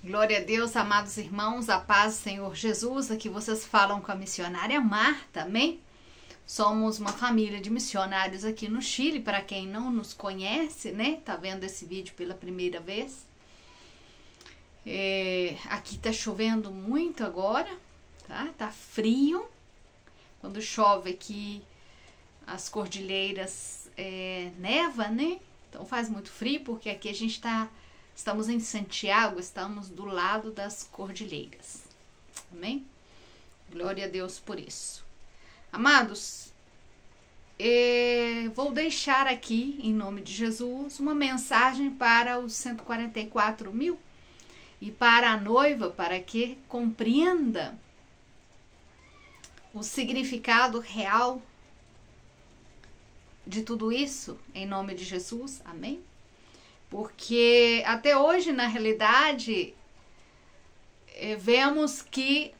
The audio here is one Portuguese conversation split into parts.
Glória a Deus, amados irmãos, a paz do Senhor Jesus. Aqui vocês falam com a missionária Marta, amém? Somos uma família de missionários aqui no Chile, para quem não nos conhece, né? Tá vendo esse vídeo pela primeira vez. Aqui tá chovendo muito agora, tá? Tá frio. Quando chove aqui, as cordilheiras neva, né? Então faz muito frio, porque aqui a gente estamos em Santiago, estamos do lado das cordilheiras. Amém? Glória a Deus por isso. Amados, vou deixar aqui, em nome de Jesus, uma mensagem para os 144 mil e para a noiva, para que compreenda o significado real de tudo isso, em nome de Jesus. Amém? Porque até hoje, na realidade, vemos que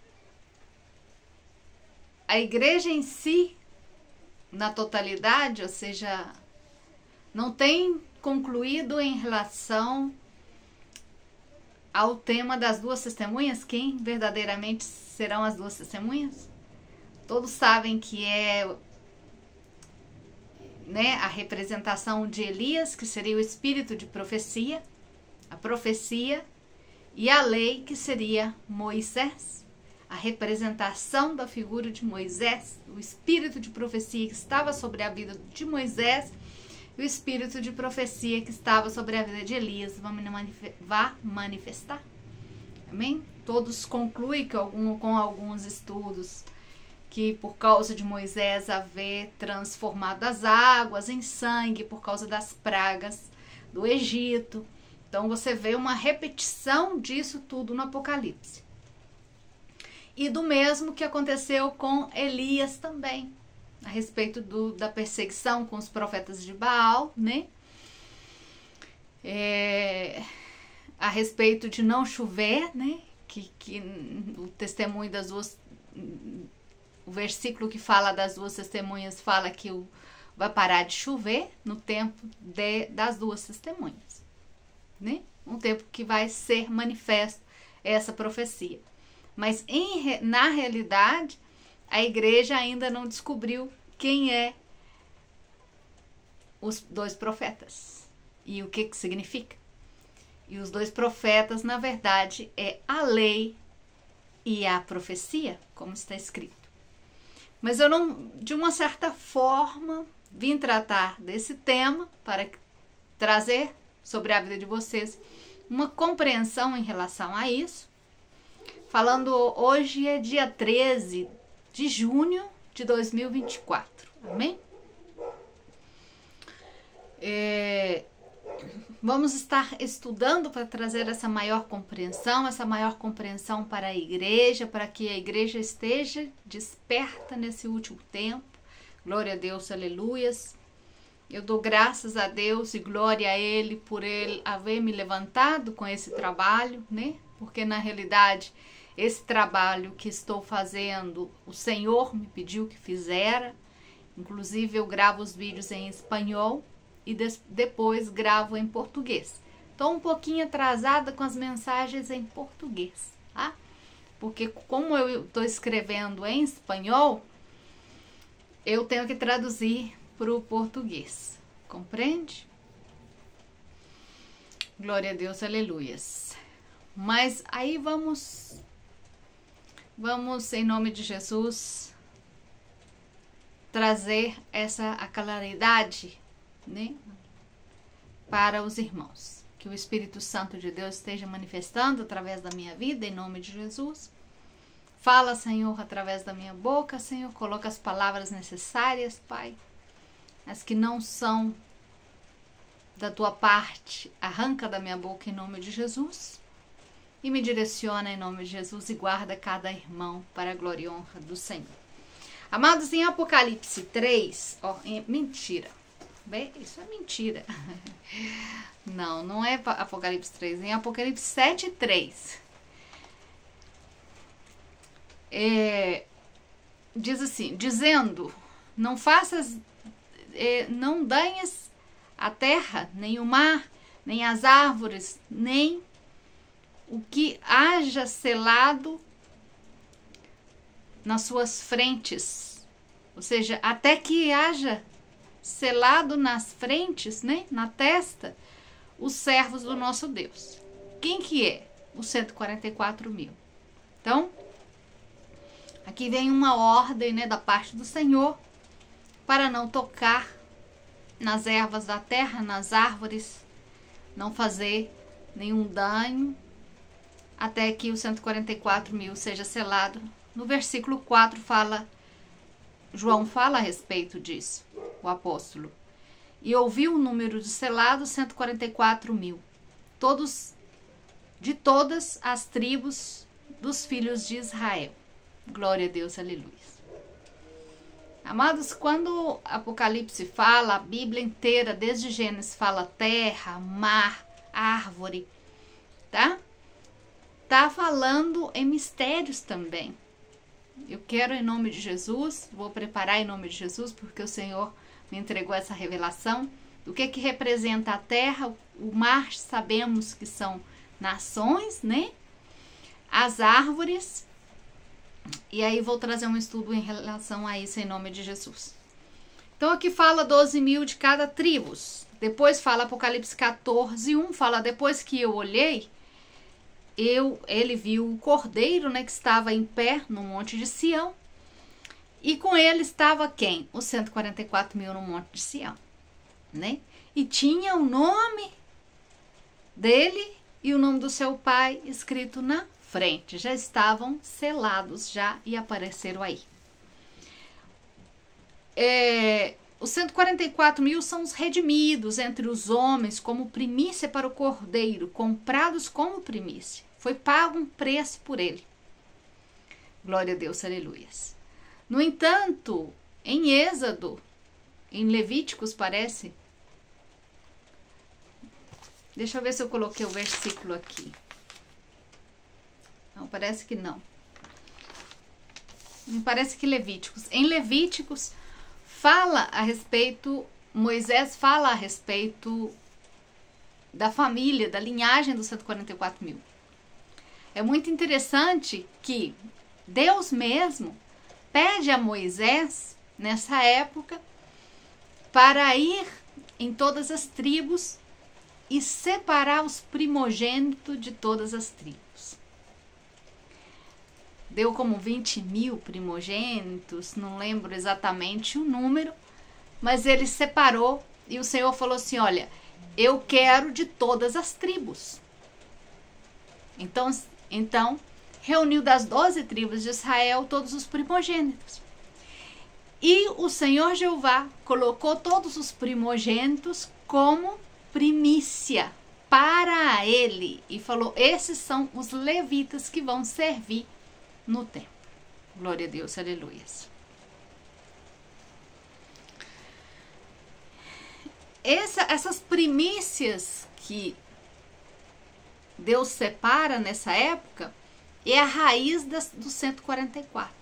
a igreja em si, na totalidade, ou seja, não tem concluído em relação ao tema das duas testemunhas. Quem verdadeiramente serão as duas testemunhas? Todos sabem que a representação de Elias, que seria o espírito de profecia, a profecia, e a lei, que seria Moisés, a representação da figura de Moisés, o espírito de profecia que estava sobre a vida de Moisés e o espírito de profecia que estava sobre a vida de Elias vai manifestar. Amém? Todos concluem que com alguns estudos que por causa de Moisés haver transformado as águas em sangue por causa das pragas do Egito. Então você vê uma repetição disso tudo no Apocalipse. E do mesmo que aconteceu com Elias também, a respeito da perseguição com os profetas de Baal, né? A respeito de não chover, né? Que o testemunho das duas... O versículo que fala das duas testemunhas fala que vai parar de chover no tempo das duas testemunhas, né? Um tempo que vai ser manifesto essa profecia. Mas na realidade, a igreja ainda não descobriu quem é os dois profetas e o que significa. E os dois profetas, na verdade, é a lei e a profecia, como está escrito. Mas eu não, de uma certa forma, vim tratar desse tema para trazer sobre a vida de vocês uma compreensão em relação a isso. Falando, hoje é dia 13 de junho de 2024, amém? Vamos estar estudando para trazer essa maior compreensão para a igreja, para que a igreja esteja desperta nesse último tempo. Glória a Deus, aleluias. Eu dou graças a Deus e glória a Ele por Ele haver me levantado com esse trabalho, né? Porque na realidade, esse trabalho que estou fazendo, o Senhor me pediu que fizera. Inclusive eu gravo os vídeos em espanhol e depois gravo em português. Estou um pouquinho atrasada com as mensagens em português, tá? Porque como eu estou escrevendo em espanhol, eu tenho que traduzir para o português. Compreende? Glória a Deus, aleluias. Mas aí vamos em nome de Jesus trazer a claridade, né, para os irmãos. Que o Espírito Santo de Deus esteja manifestando através da minha vida, em nome de Jesus. Fala, Senhor, através da minha boca, Senhor. Coloca as palavras necessárias, Pai. As que não são da tua parte, arranca da minha boca, em nome de Jesus. E me direciona, em nome de Jesus, e guarda cada irmão para a glória e honra do Senhor. Amados, em Apocalipse 3, mentira. Bem, isso é mentira. Não é Apocalipse 3, em Apocalipse 7:3. Diz assim, dizendo, não danhes a terra, nem o mar, nem as árvores, nem o que haja selado nas suas frentes, ou seja, até que haja selado nas frentes, né, na testa, os servos do nosso Deus. Quem que é? Os 144.000. Então, aqui vem uma ordem, né, da parte do Senhor para não tocar nas ervas da terra, nas árvores, não fazer nenhum dano até que os 144.000 seja selado. No versículo 4 João fala a respeito disso, o apóstolo. E ouviu o número de selados, 144.000, todos, de todas as tribos dos filhos de Israel. Glória a Deus, aleluia. Amados, quando Apocalipse fala, a Bíblia inteira, desde Gênesis, fala terra, mar, árvore, tá? Tá falando em mistérios também. Eu quero, em nome de Jesus, vou preparar em nome de Jesus, porque o Senhor me entregou essa revelação do que representa a terra, o mar, sabemos que são nações, né? As árvores, e aí vou trazer um estudo em relação a isso em nome de Jesus. Então aqui fala 12.000 de cada tribo. Depois fala Apocalipse 14:1, fala depois que eu olhei, ele viu o cordeiro, né, que estava em pé no monte de Sião, e com ele estava quem? Os 144.000 no monte de Sião, né? E tinha o nome dele e o nome do seu pai escrito na frente, já estavam selados já e apareceram aí. Os 144.000 são os redimidos entre os homens como primícia para o cordeiro, comprados como primícia. Foi pago um preço por ele. Glória a Deus, aleluias. No entanto, em Êxodo, em Levíticos parece. Deixa eu ver se eu coloquei o versículo aqui. Não, parece que não. Me parece que Levíticos. Em Levíticos fala a respeito, Moisés fala a respeito da família, da linhagem dos 144.000. É muito interessante que Deus mesmo pede a Moisés, nessa época, para ir em todas as tribos e separar os primogênitos de todas as tribos. Deu como 20.000 primogênitos, não lembro exatamente o número, mas ele separou e o Senhor falou assim, olha, eu quero de todas as tribos. Então reuniu das 12 tribos de Israel todos os primogênitos. E o Senhor Jeová colocou todos os primogênitos como primícia para ele e falou, esses são os levitas que vão servir no templo. Glória a Deus, aleluia. Essas primícias que Deus separa nessa época é a raiz dos 144.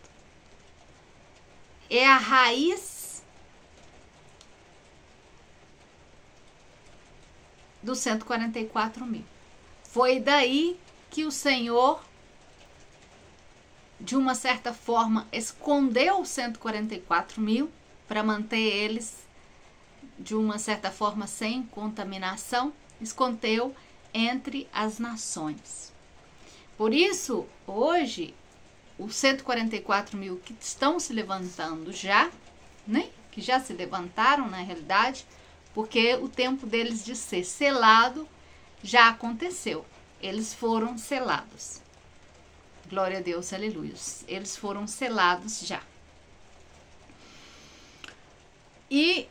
É a raiz dos 144.000. Foi daí que o Senhor, de uma certa forma, escondeu os 144.000 para manter eles, de uma certa forma, sem contaminação, escondeu entre as nações. Por isso, hoje, os 144.000 que estão se levantando já, né? Que já se levantaram na realidade, porque o tempo deles de ser selado já aconteceu. Eles foram selados. Glória a Deus, aleluia. Eles foram selados já. E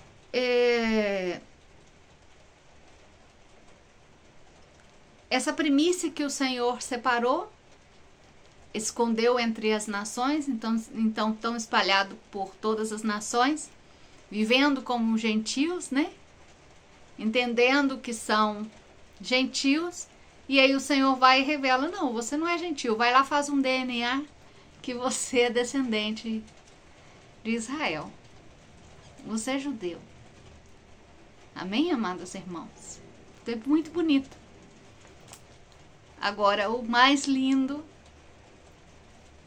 essa primícia que o Senhor separou, escondeu entre as nações, então estão espalhados por todas as nações, vivendo como gentios, né? Entendendo que são gentios, e aí o Senhor vai e revela, não, você não é gentio, vai lá, faz um DNA que você é descendente de Israel. Você é judeu. Amém, amados irmãos? É muito bonito. Agora, o mais lindo,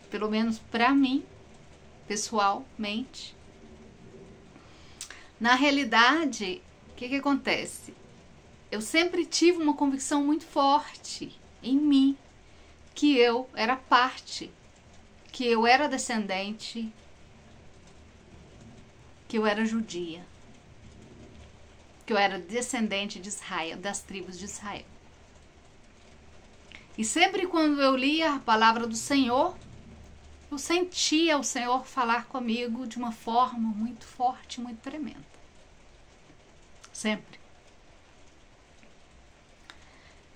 pelo menos para mim, pessoalmente, na realidade, o que acontece? Eu sempre tive uma convicção muito forte em mim que eu era parte, que eu era descendente, que eu era judia, que eu era descendente de Israel, das tribos de Israel. E sempre quando eu lia a palavra do Senhor, eu sentia o Senhor falar comigo de uma forma muito forte, muito tremenda. Sempre.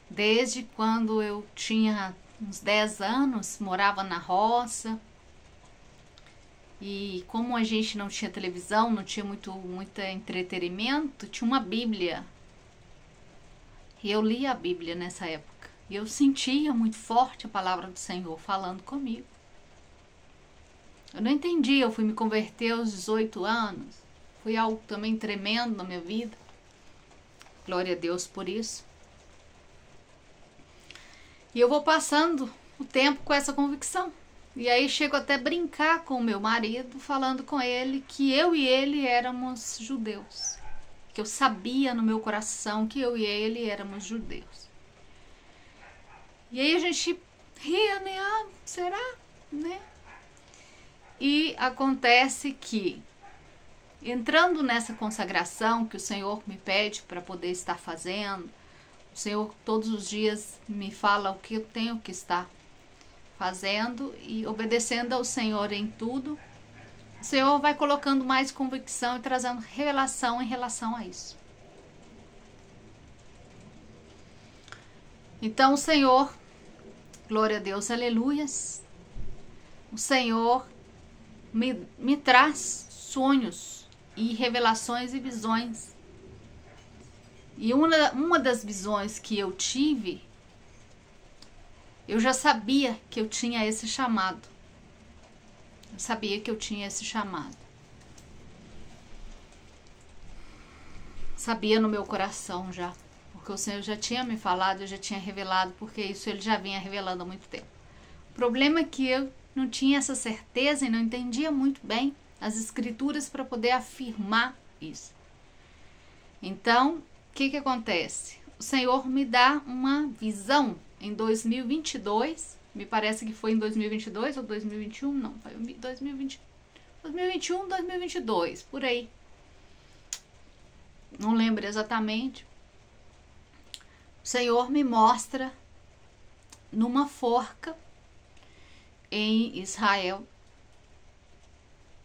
Desde quando eu tinha uns 10 anos, morava na roça. E como a gente não tinha televisão, não tinha muito entretenimento, tinha uma Bíblia. E eu lia a Bíblia nessa época. E eu sentia muito forte a palavra do Senhor falando comigo. Eu não entendi, eu fui me converter aos 18 anos. Foi algo também tremendo na minha vida. Glória a Deus por isso. E eu vou passando o tempo com essa convicção. E aí chego até a brincar com o meu marido, falando com ele que eu e ele éramos judeus. Que eu sabia no meu coração que eu e ele éramos judeus. E aí a gente ria, né? Ah, será? Né? E acontece que, entrando nessa consagração que o Senhor me pede para poder estar fazendo, o Senhor todos os dias me fala o que eu tenho que estar fazendo e obedecendo ao Senhor em tudo, o Senhor vai colocando mais convicção e trazendo revelação em relação a isso. Então o Senhor, glória a Deus, aleluias, o Senhor me traz sonhos e revelações e visões. E uma das visões que eu tive, eu já sabia que eu tinha esse chamado. Eu sabia que eu tinha esse chamado. Sabia no meu coração já. Porque o Senhor já tinha me falado, eu já tinha revelado, porque isso ele já vinha revelando há muito tempo. O problema é que eu não tinha essa certeza e não entendia muito bem as escrituras para poder afirmar isso. Então, o que acontece? O Senhor me dá uma visão em 2022, me parece que foi em 2022 ou 2021, não, foi 2021, 2022, por aí. Não lembro exatamente. O Senhor me mostra numa forca em Israel,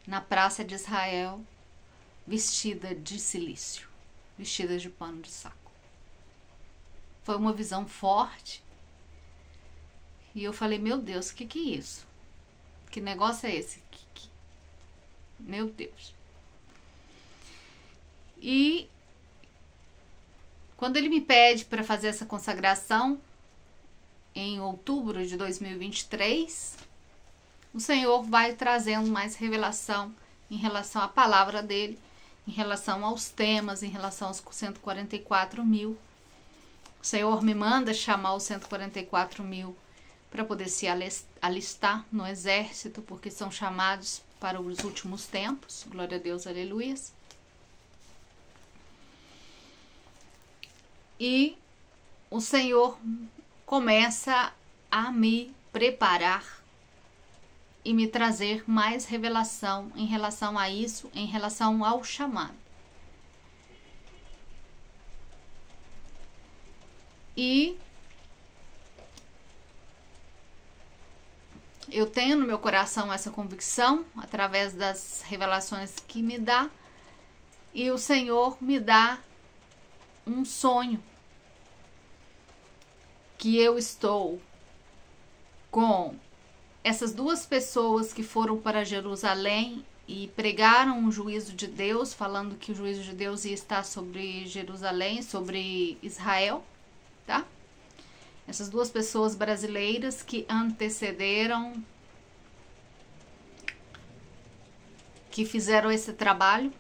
na praça de Israel, vestida de cilício, vestida de pano de saco. Foi uma visão forte. E eu falei, meu Deus, o que é isso? Que negócio é esse? Meu Deus. E quando ele me pede para fazer essa consagração, em outubro de 2023, o Senhor vai trazendo mais revelação em relação à palavra dele, em relação aos temas, em relação aos 144 mil. O Senhor me manda chamar os 144 mil para poder se alistar no exército, porque são chamados para os últimos tempos. Glória a Deus, aleluias. E o Senhor começa a me preparar e me trazer mais revelação em relação a isso, em relação ao chamado. E eu tenho no meu coração essa convicção através das revelações que me dá, e o Senhor me dá um sonho que eu estou com essas duas pessoas que foram para Jerusalém e pregaram o juízo de Deus, falando que o juízo de Deus ia estar sobre Jerusalém, sobre Israel, tá? Essas duas pessoas brasileiras que antecederam, que fizeram esse trabalho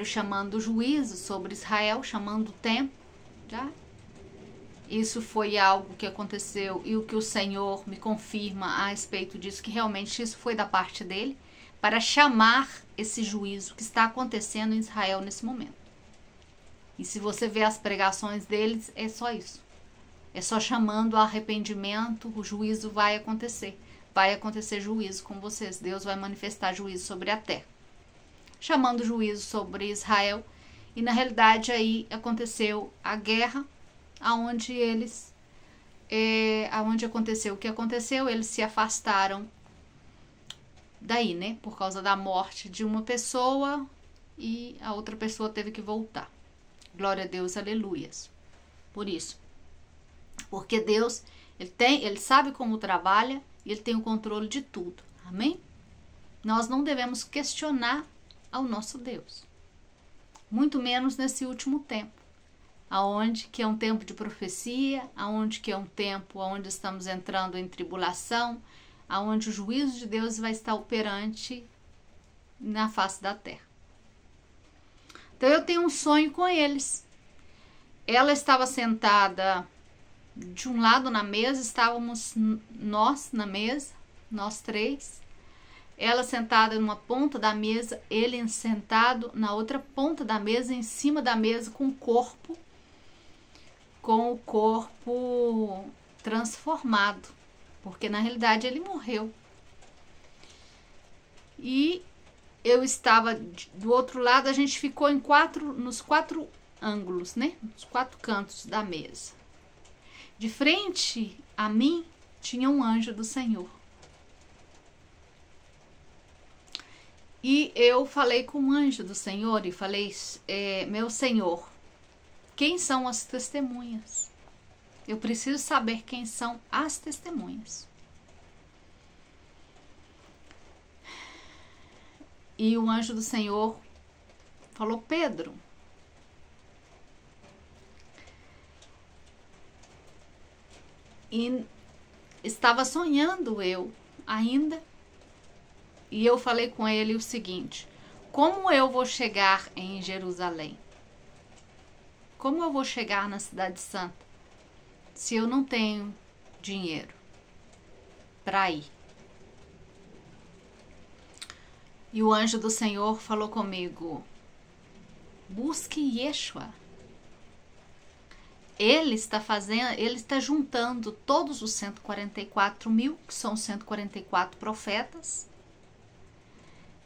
chamando o juízo sobre Israel, chamando o tempo, tá? Isso foi algo que aconteceu e o que o Senhor me confirma a respeito disso, que realmente isso foi da parte dele, para chamar esse juízo que está acontecendo em Israel nesse momento. E se você vê as pregações deles, é só isso. É só chamando ao arrependimento, o juízo vai acontecer. Vai acontecer juízo com vocês. Deus vai manifestar juízo sobre a terra. Chamando juízo sobre Israel. E na realidade aí aconteceu a guerra, aonde aconteceu o que aconteceu, eles se afastaram daí, né? Por causa da morte de uma pessoa e a outra pessoa teve que voltar. Glória a Deus, aleluias. Por isso. Porque Deus, ele sabe como trabalha e ele tem o controle de tudo. Amém? Nós não devemos questionar ao nosso Deus. Muito menos nesse último tempo. Aonde que é um tempo de profecia, aonde que é um tempo onde estamos entrando em tribulação, aonde o juízo de Deus vai estar operante na face da terra. Então eu tenho um sonho com eles. Ela estava sentada de um lado na mesa, estávamos nós na mesa, nós três. Ela sentada numa ponta da mesa, ele sentado na outra ponta da mesa, em cima da mesa, com o corpo transformado, porque na realidade ele morreu. E eu estava do outro lado, a gente ficou nos 4 ângulos, né? Nos 4 cantos da mesa. De frente a mim tinha um anjo do Senhor. E eu falei com o anjo do Senhor e falei, meu Senhor, quem são as testemunhas? Eu preciso saber quem são as testemunhas. E o anjo do Senhor falou, Pedro, e estava sonhando eu ainda, e eu falei com ele o seguinte, como eu vou chegar em Jerusalém? Como eu vou chegar na Cidade Santa se eu não tenho dinheiro para ir? E o anjo do Senhor falou comigo, busque Yeshua. Ele está juntando todos os 144 mil, que são 144 profetas,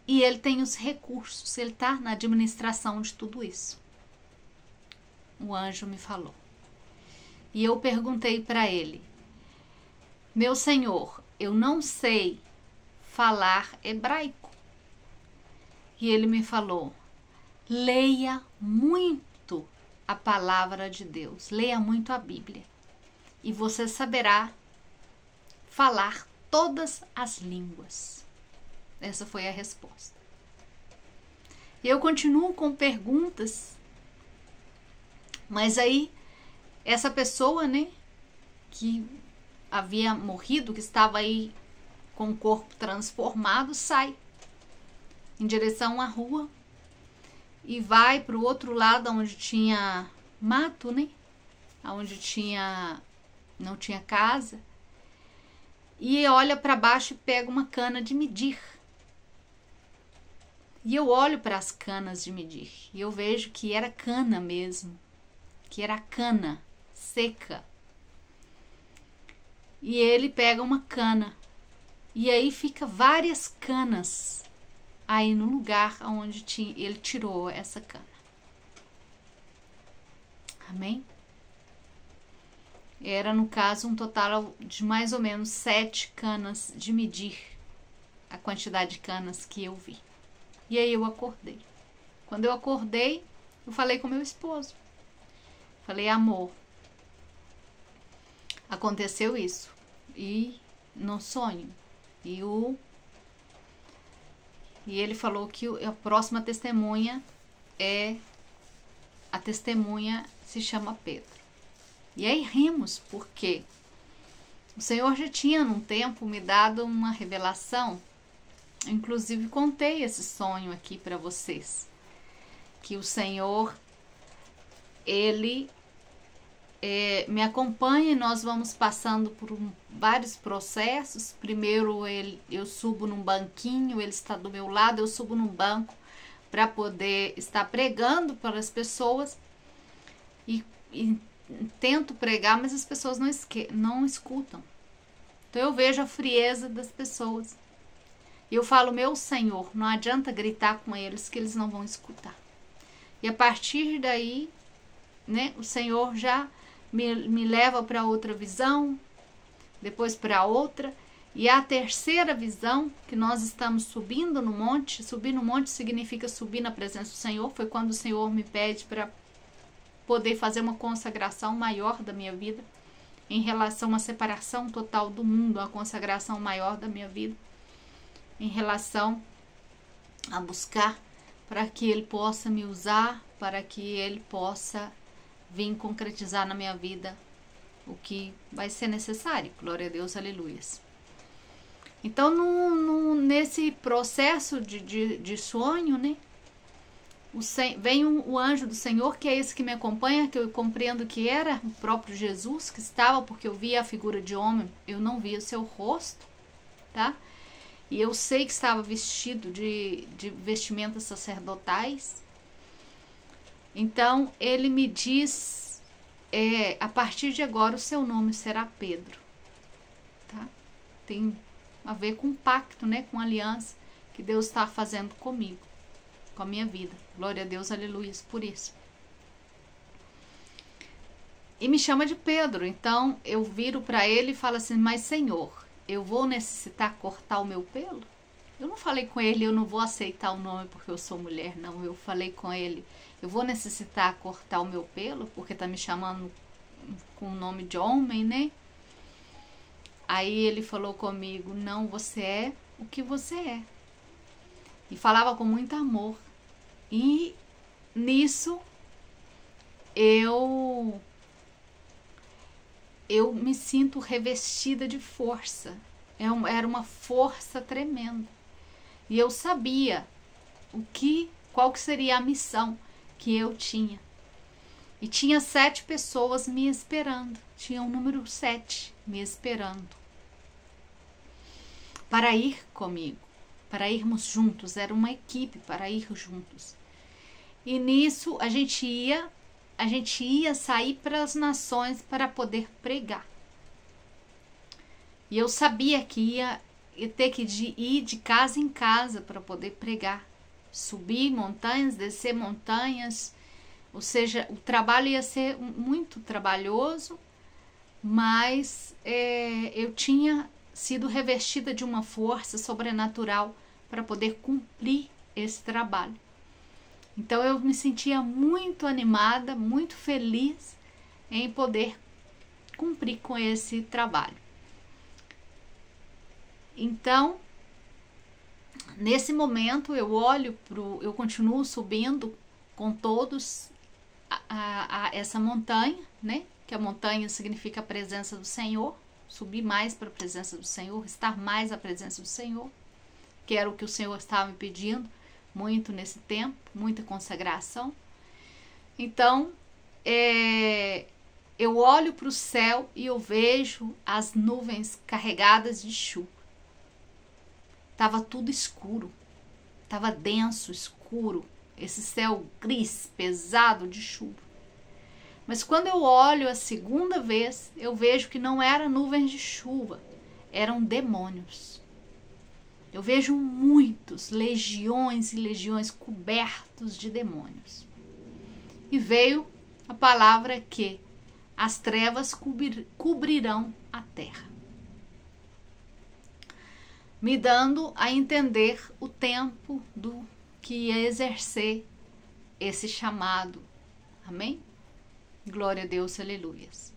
e ele tem os recursos, ele está na administração de tudo isso. O anjo me falou. E eu perguntei para ele, meu Senhor, eu não sei falar hebraico. E ele me falou, leia muito a palavra de Deus, leia muito a Bíblia, e você saberá falar todas as línguas. Essa foi a resposta. E eu continuo com perguntas, mas aí essa pessoa, né, que havia morrido, que estava aí com o corpo transformado, sai em direção à rua e vai para o outro lado onde tinha mato, né? Onde não tinha casa. E olha para baixo e pega uma cana de medir. E eu olho para as canas de medir e eu vejo que era cana mesmo, que era cana seca. E ele pega uma cana e aí fica várias canas aí no lugar onde ele tirou essa cana. Amém? Era, no caso, um total de mais ou menos 7 canas de medir a quantidade de canas que eu vi. E aí eu acordei. Quando eu acordei, eu falei com meu esposo. Falei, amor, aconteceu isso. E no sonho. E ele falou que a próxima testemunha a testemunha se chama Pedro. E aí rimos, porque o Senhor já tinha num tempo me dado uma revelação, inclusive contei esse sonho aqui para vocês, que o Senhor, ele me acompanha e nós vamos passando por vários processos. Primeiro eu subo num banquinho, ele está do meu lado, eu subo num banco para poder estar pregando para as pessoas e tento pregar, mas as pessoas não escutam. Então eu vejo a frieza das pessoas. E eu falo, meu Senhor, não adianta gritar com eles que eles não vão escutar. E a partir daí, né, o Senhor já me leva para outra visão, depois para outra. E a terceira visão, que nós estamos subindo no monte, subir no monte significa subir na presença do Senhor, foi quando o Senhor me pede para poder fazer uma consagração maior da minha vida, em relação à separação total do mundo, a consagração maior da minha vida, em relação a buscar para que Ele possa me usar, para que Ele possa vir concretizar na minha vida o que vai ser necessário. Glória a Deus, aleluias. Então, nesse processo de sonho, né, vem o anjo do Senhor, que é esse que me acompanha, que eu compreendo que era o próprio Jesus que estava, porque eu via a figura de homem, eu não via o seu rosto, tá? E eu sei que estava vestido de vestimentas sacerdotais. Então, ele me diz, a partir de agora o seu nome será Pedro, tá? Tem a ver com um pacto, né, com aliança que Deus está fazendo comigo, com a minha vida. Glória a Deus, aleluia, por isso. E me chama de Pedro. Então eu viro para ele e falo assim, mas Senhor, eu vou necessitar cortar o meu pelo? Eu não falei com ele, eu não vou aceitar o nome porque eu sou mulher, não. Eu falei com ele, eu vou necessitar cortar o meu pelo porque tá me chamando com o nome de homem, né? Aí ele falou comigo, não, você é o que você é. E falava com muito amor. E nisso eu me sinto revestida de força. Era uma força tremenda. E eu sabia qual que seria a missão que eu tinha. E tinha 7 pessoas me esperando. Tinha o número 7 me esperando. Para ir comigo. Para irmos juntos. Era uma equipe para ir juntos. E nisso a gente ia sair para as nações para poder pregar. E eu sabia que ia ter que ir de casa em casa para poder pregar. Subir montanhas, descer montanhas. Ou seja, o trabalho ia ser muito trabalhoso, mas eu tinha sido revestida de uma força sobrenatural para poder cumprir esse trabalho. Então eu me sentia muito animada, muito feliz em poder cumprir com esse trabalho. Então, nesse momento eu continuo subindo com todos a essa montanha, né? Que a montanha significa a presença do Senhor, subir mais para a presença do Senhor, estar mais à presença do Senhor, que era o que o Senhor estava me pedindo muito nesse tempo, muita consagração. Então, eu olho para o céu e eu vejo as nuvens carregadas de chuva. Tava tudo escuro, tava denso, escuro, esse céu gris, pesado de chuva. Mas quando eu olho a segunda vez, eu vejo que não eram nuvens de chuva, eram demônios. Eu vejo muitos, legiões e legiões cobertos de demônios. E veio a palavra que as trevas cobrirão a terra, me dando a entender o tempo do que ia exercer esse chamado. Amém? Glória a Deus, aleluias.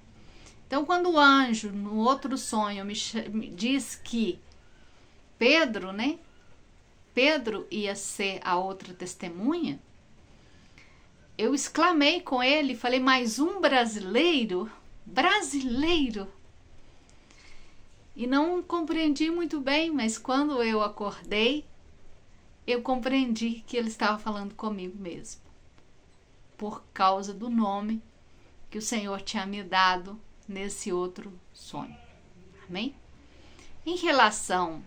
Então, quando o anjo, no outro sonho, me diz que Pedro, né? Pedro ia ser a outra testemunha, eu exclamei com ele, falei, mais um brasileiro? Brasileiro? E não compreendi muito bem, mas quando eu acordei, eu compreendi que ele estava falando comigo mesmo. Por causa do nome que o Senhor tinha me dado nesse outro sonho. Amém? Em relação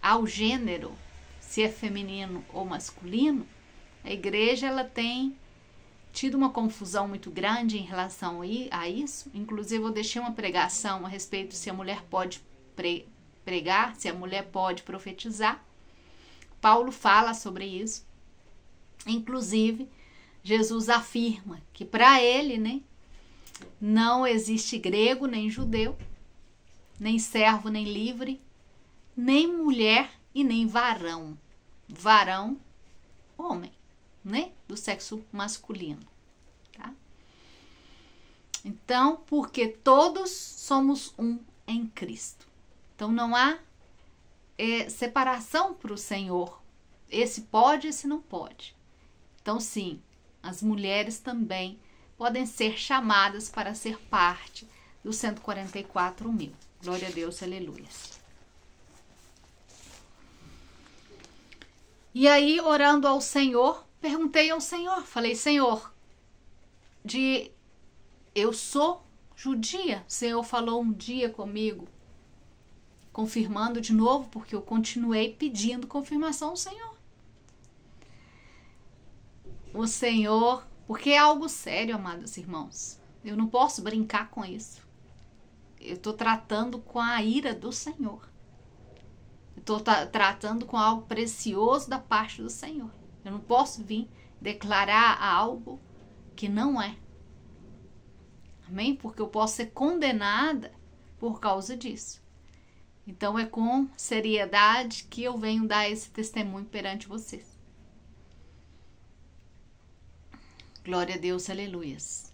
ao gênero, se é feminino ou masculino, a igreja ela tem tido uma confusão muito grande em relação a isso. Inclusive, eu deixei uma pregação a respeito se a mulher pode pregar, se a mulher pode profetizar. Paulo fala sobre isso. Inclusive, Jesus afirma que para ele, né, não existe grego nem judeu, nem servo nem livre, nem mulher e nem varão. Varão, homem, né, do sexo masculino, tá? Então, porque todos somos um em Cristo. Então, não há separação para o Senhor. Esse pode, esse não pode. Então, sim, as mulheres também podem ser chamadas para ser parte dos 144.000. Glória a Deus, aleluia. E aí, orando ao Senhor, perguntei ao Senhor, falei, Senhor, eu sou judia. O Senhor falou um dia comigo, confirmando de novo, porque eu continuei pedindo confirmação ao Senhor. O Senhor, porque é algo sério, amados irmãos. Eu não posso brincar com isso. Eu estou tratando com a ira do Senhor. Eu estou tratando com algo precioso da parte do Senhor. Eu não posso vir declarar algo que não é. Amém? Porque eu posso ser condenada por causa disso. Então é com seriedade que eu venho dar esse testemunho perante vocês. Glória a Deus, aleluias.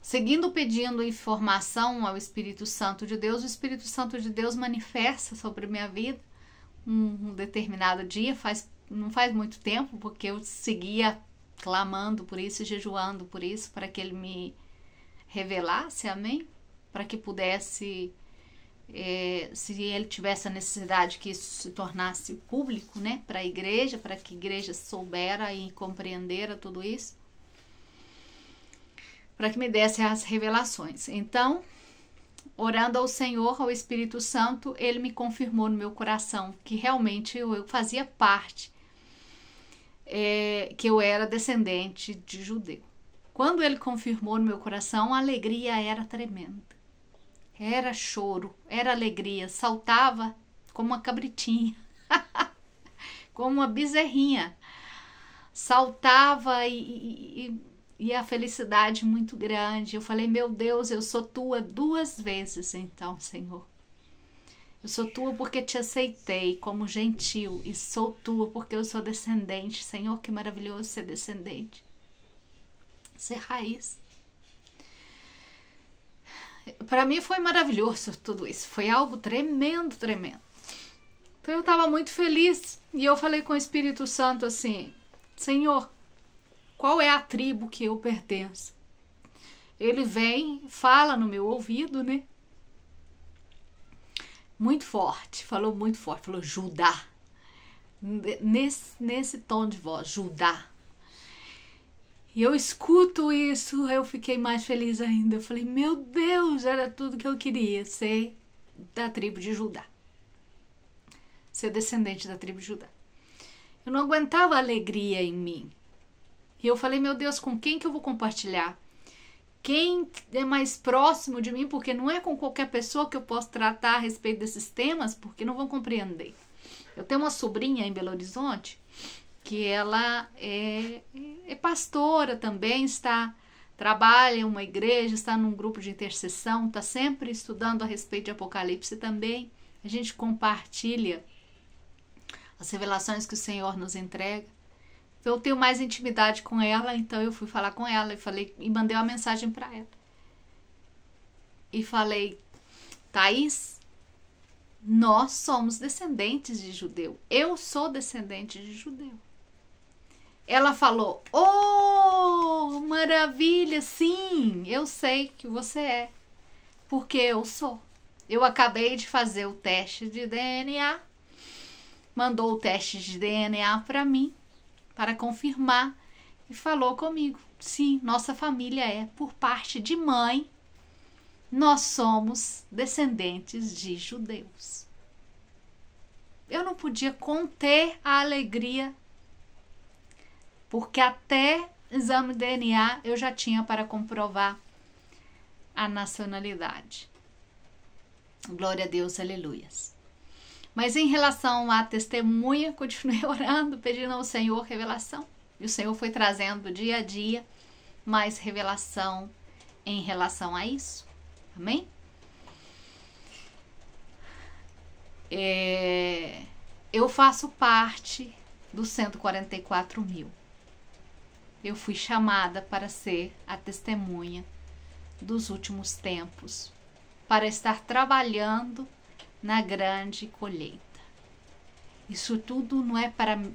Seguindo pedindo informação ao Espírito Santo de Deus, o Espírito Santo de Deus manifesta sobre minha vida um determinado dia, não faz muito tempo, porque eu seguia clamando por isso, jejuando por isso, para que ele me revelasse, amém? Para que pudesse, se ele tivesse a necessidade que isso se tornasse público, né, para a igreja, para que a igreja soubera e compreendera tudo isso, para que me desse as revelações. Então, orando ao Senhor, ao Espírito Santo, ele me confirmou no meu coração que realmente eu fazia parte, que eu era descendente de judeu. Quando ele confirmou no meu coração, a alegria era tremenda. Era choro, era alegria, saltava como uma cabritinha, como uma bezerrinha. Saltava e a felicidade muito grande. Eu falei, meu Deus, eu sou tua 2 vezes então, Senhor. Eu sou tua porque te aceitei como gentil e sou tua porque eu sou descendente. Senhor, que maravilhoso ser descendente. Ser raiz. Para mim foi maravilhoso tudo isso. Foi algo tremendo, tremendo. Então eu estava muito feliz. E eu falei com o Espírito Santo assim, Senhor, qual é a tribo que eu pertenço? Ele vem, fala no meu ouvido, né? Muito forte, falou muito forte, falou Judá. Nesse tom de voz, Judá. E eu escuto isso, eu fiquei mais feliz ainda. Eu falei, meu Deus, era tudo que eu queria, ser da tribo de Judá. Ser descendente da tribo de Judá. Eu não aguentava a alegria em mim. E eu falei, meu Deus, com quem que eu vou compartilhar? Quem é mais próximo de mim? Porque não é com qualquer pessoa que eu posso tratar a respeito desses temas, porque não vão compreender. Eu tenho uma sobrinha em Belo Horizonte, que ela é pastora também, trabalha em uma igreja, está num grupo de intercessão, está sempre estudando a respeito de Apocalipse também. A gente compartilha as revelações que o Senhor nos entrega. Eu tenho mais intimidade com ela, então eu fui falar com ela e mandei uma mensagem para ela. E falei, Thaís, nós somos descendentes de judeu. Eu sou descendente de judeu. Ela falou, oh, maravilha, sim, eu sei que você é, porque eu sou. Eu acabei de fazer o teste de DNA, mandou o teste de DNA para mim, para confirmar, e falou comigo Sim, nossa família é. Por parte de mãe, nós somos descendentes de judeus. Eu não podia conter a alegria, porque até exame de DNA eu já tinha para comprovar a nacionalidade. Glória a Deus, aleluias. Mas em relação à testemunha, continuei orando, pedindo ao Senhor revelação. E o Senhor foi trazendo dia a dia mais revelação em relação a isso. Amém? Eu faço parte dos 144 mil. Eu fui chamada para ser a testemunha dos últimos tempos, para estar trabalhando na grande colheita. Isso tudo não é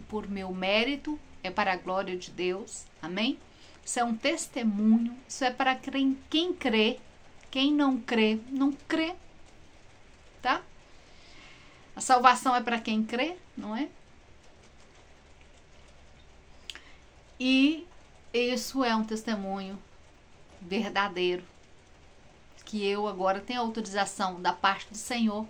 por meu mérito, é para a glória de Deus. Amém? Isso é um testemunho, isso é para quem crê. Quem não crê, não crê. Tá? A salvação é para quem crê, não é? E isso é um testemunho verdadeiro, que eu agora tenho autorização da parte do Senhor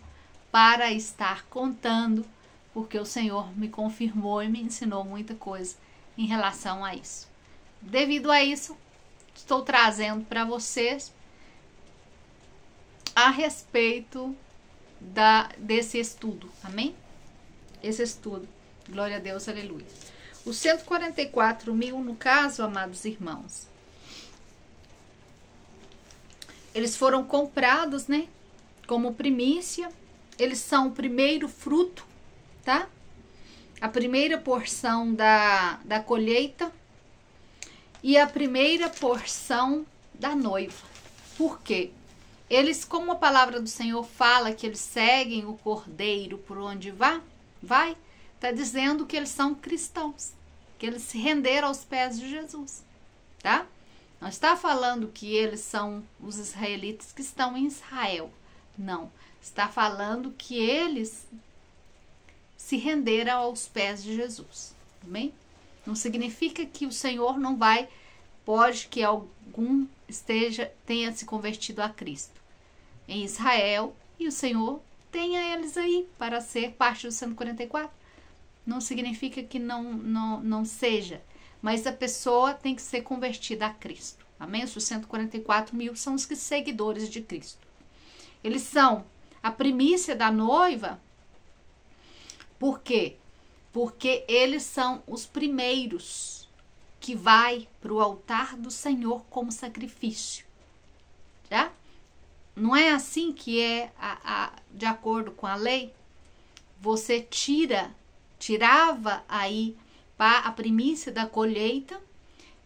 para estar contando, porque o Senhor me confirmou e me ensinou muita coisa em relação a isso. Devido a isso, estou trazendo para vocês a respeito desse estudo, amém? Esse estudo, glória a Deus, aleluia. Os 144 mil, no caso, amados irmãos, eles foram comprados, né? Como primícia, eles são o primeiro fruto, tá? A primeira porção da colheita e a primeira porção da noiva. Por quê? Eles, como a palavra do Senhor fala que eles seguem o Cordeiro por onde vai, tá dizendo que eles são cristãos, que eles se renderam aos pés de Jesus, tá? Não está falando que eles são os israelitas que estão em Israel, não. Está falando que eles se renderam aos pés de Jesus, amém? Não significa que o Senhor não vai, pode que algum tenha se convertido a Cristo em Israel e o Senhor tenha eles aí para ser parte dos 144. Não significa que não seja, mas a pessoa tem que ser convertida a Cristo. Amém? Os 144 mil são os seguidores de Cristo. Eles são a primícia da noiva. Por quê? Porque eles são os primeiros que vai para o altar do Senhor como sacrifício. Tá? Não é assim que é de acordo com a lei? Você tirava aí a primícia da colheita,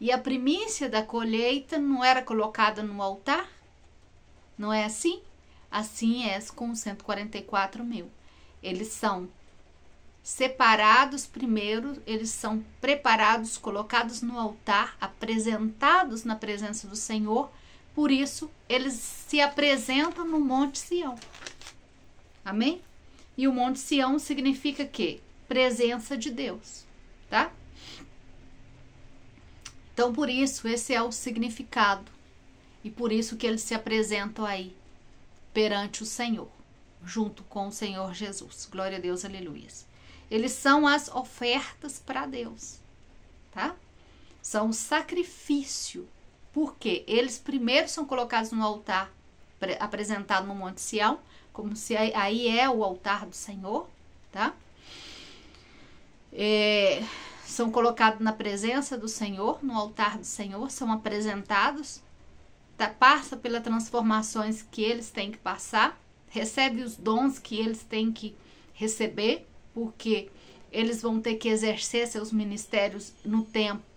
e a primícia da colheita não era colocada no altar? Não é assim? Assim é com os 144 mil. Eles são separados primeiro, eles são preparados, colocados no altar, apresentados na presença do Senhor. Por isso, eles se apresentam no Monte Sião. Amém? E o Monte Sião significa que? Presença de Deus, tá? Então, por isso, esse é o significado. E por isso que eles se apresentam aí perante o Senhor, junto com o Senhor Jesus. Glória a Deus, aleluias. Eles são as ofertas para Deus, tá? São o sacrifício. Porque eles primeiro são colocados no altar, apresentado no Monte Sião, como se aí é o altar do Senhor, tá? São colocados na presença do Senhor, no altar do Senhor, são apresentados, passa pelas transformações que eles têm que passar, recebe os dons que eles têm que receber, porque eles vão ter que exercer seus ministérios no tempo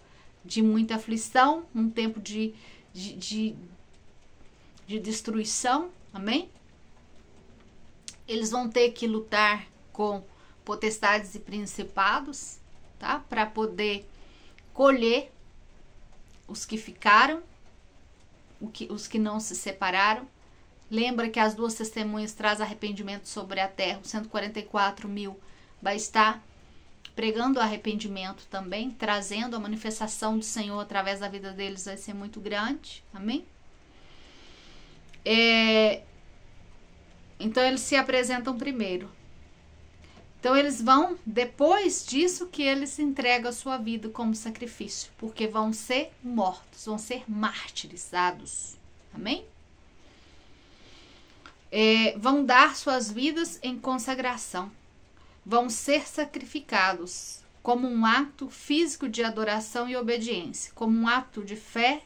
de muita aflição, um tempo de destruição, amém? Eles vão ter que lutar com potestades e principados, tá? Para poder colher os que ficaram, os que não se separaram. Lembra que as duas testemunhas trazem arrependimento sobre a terra. Os 144 mil vai estar pregando arrependimento também, trazendo a manifestação do Senhor através da vida deles, vai ser muito grande, amém? Então eles se apresentam primeiro. Então eles vão, depois disso que eles entregam a sua vida como sacrifício, porque vão ser mortos, vão ser martirizados, amém? Vão dar suas vidas em consagração, vão ser sacrificados como um ato físico de adoração e obediência, como um ato de fé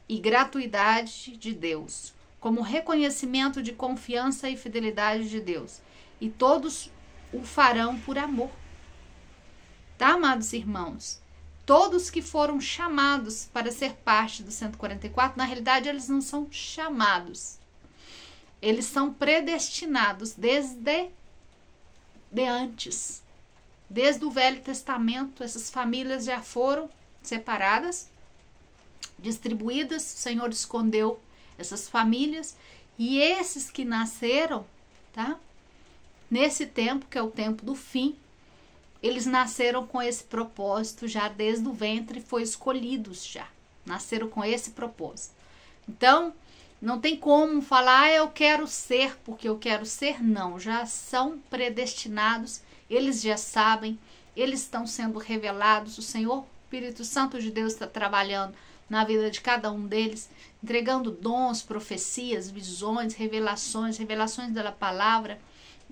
e gratuidade de Deus, como reconhecimento de confiança e fidelidade de Deus. E todos o farão por amor. Tá, amados irmãos? Todos que foram chamados para ser parte do 144, na realidade eles não são chamados. Eles são predestinados desde antes. Desde o Velho Testamento, essas famílias já foram separadas, distribuídas, o Senhor escondeu essas famílias, e esses que nasceram, tá? Nesse tempo, que é o tempo do fim, eles nasceram com esse propósito já desde o ventre, foi escolhidos já. Nasceram com esse propósito. Então, não tem como falar, eu quero ser, porque eu quero ser, não. Já são predestinados, eles já sabem, eles estão sendo revelados. O Senhor, Espírito Santo de Deus, está trabalhando na vida de cada um deles, entregando dons, profecias, visões, revelações da palavra,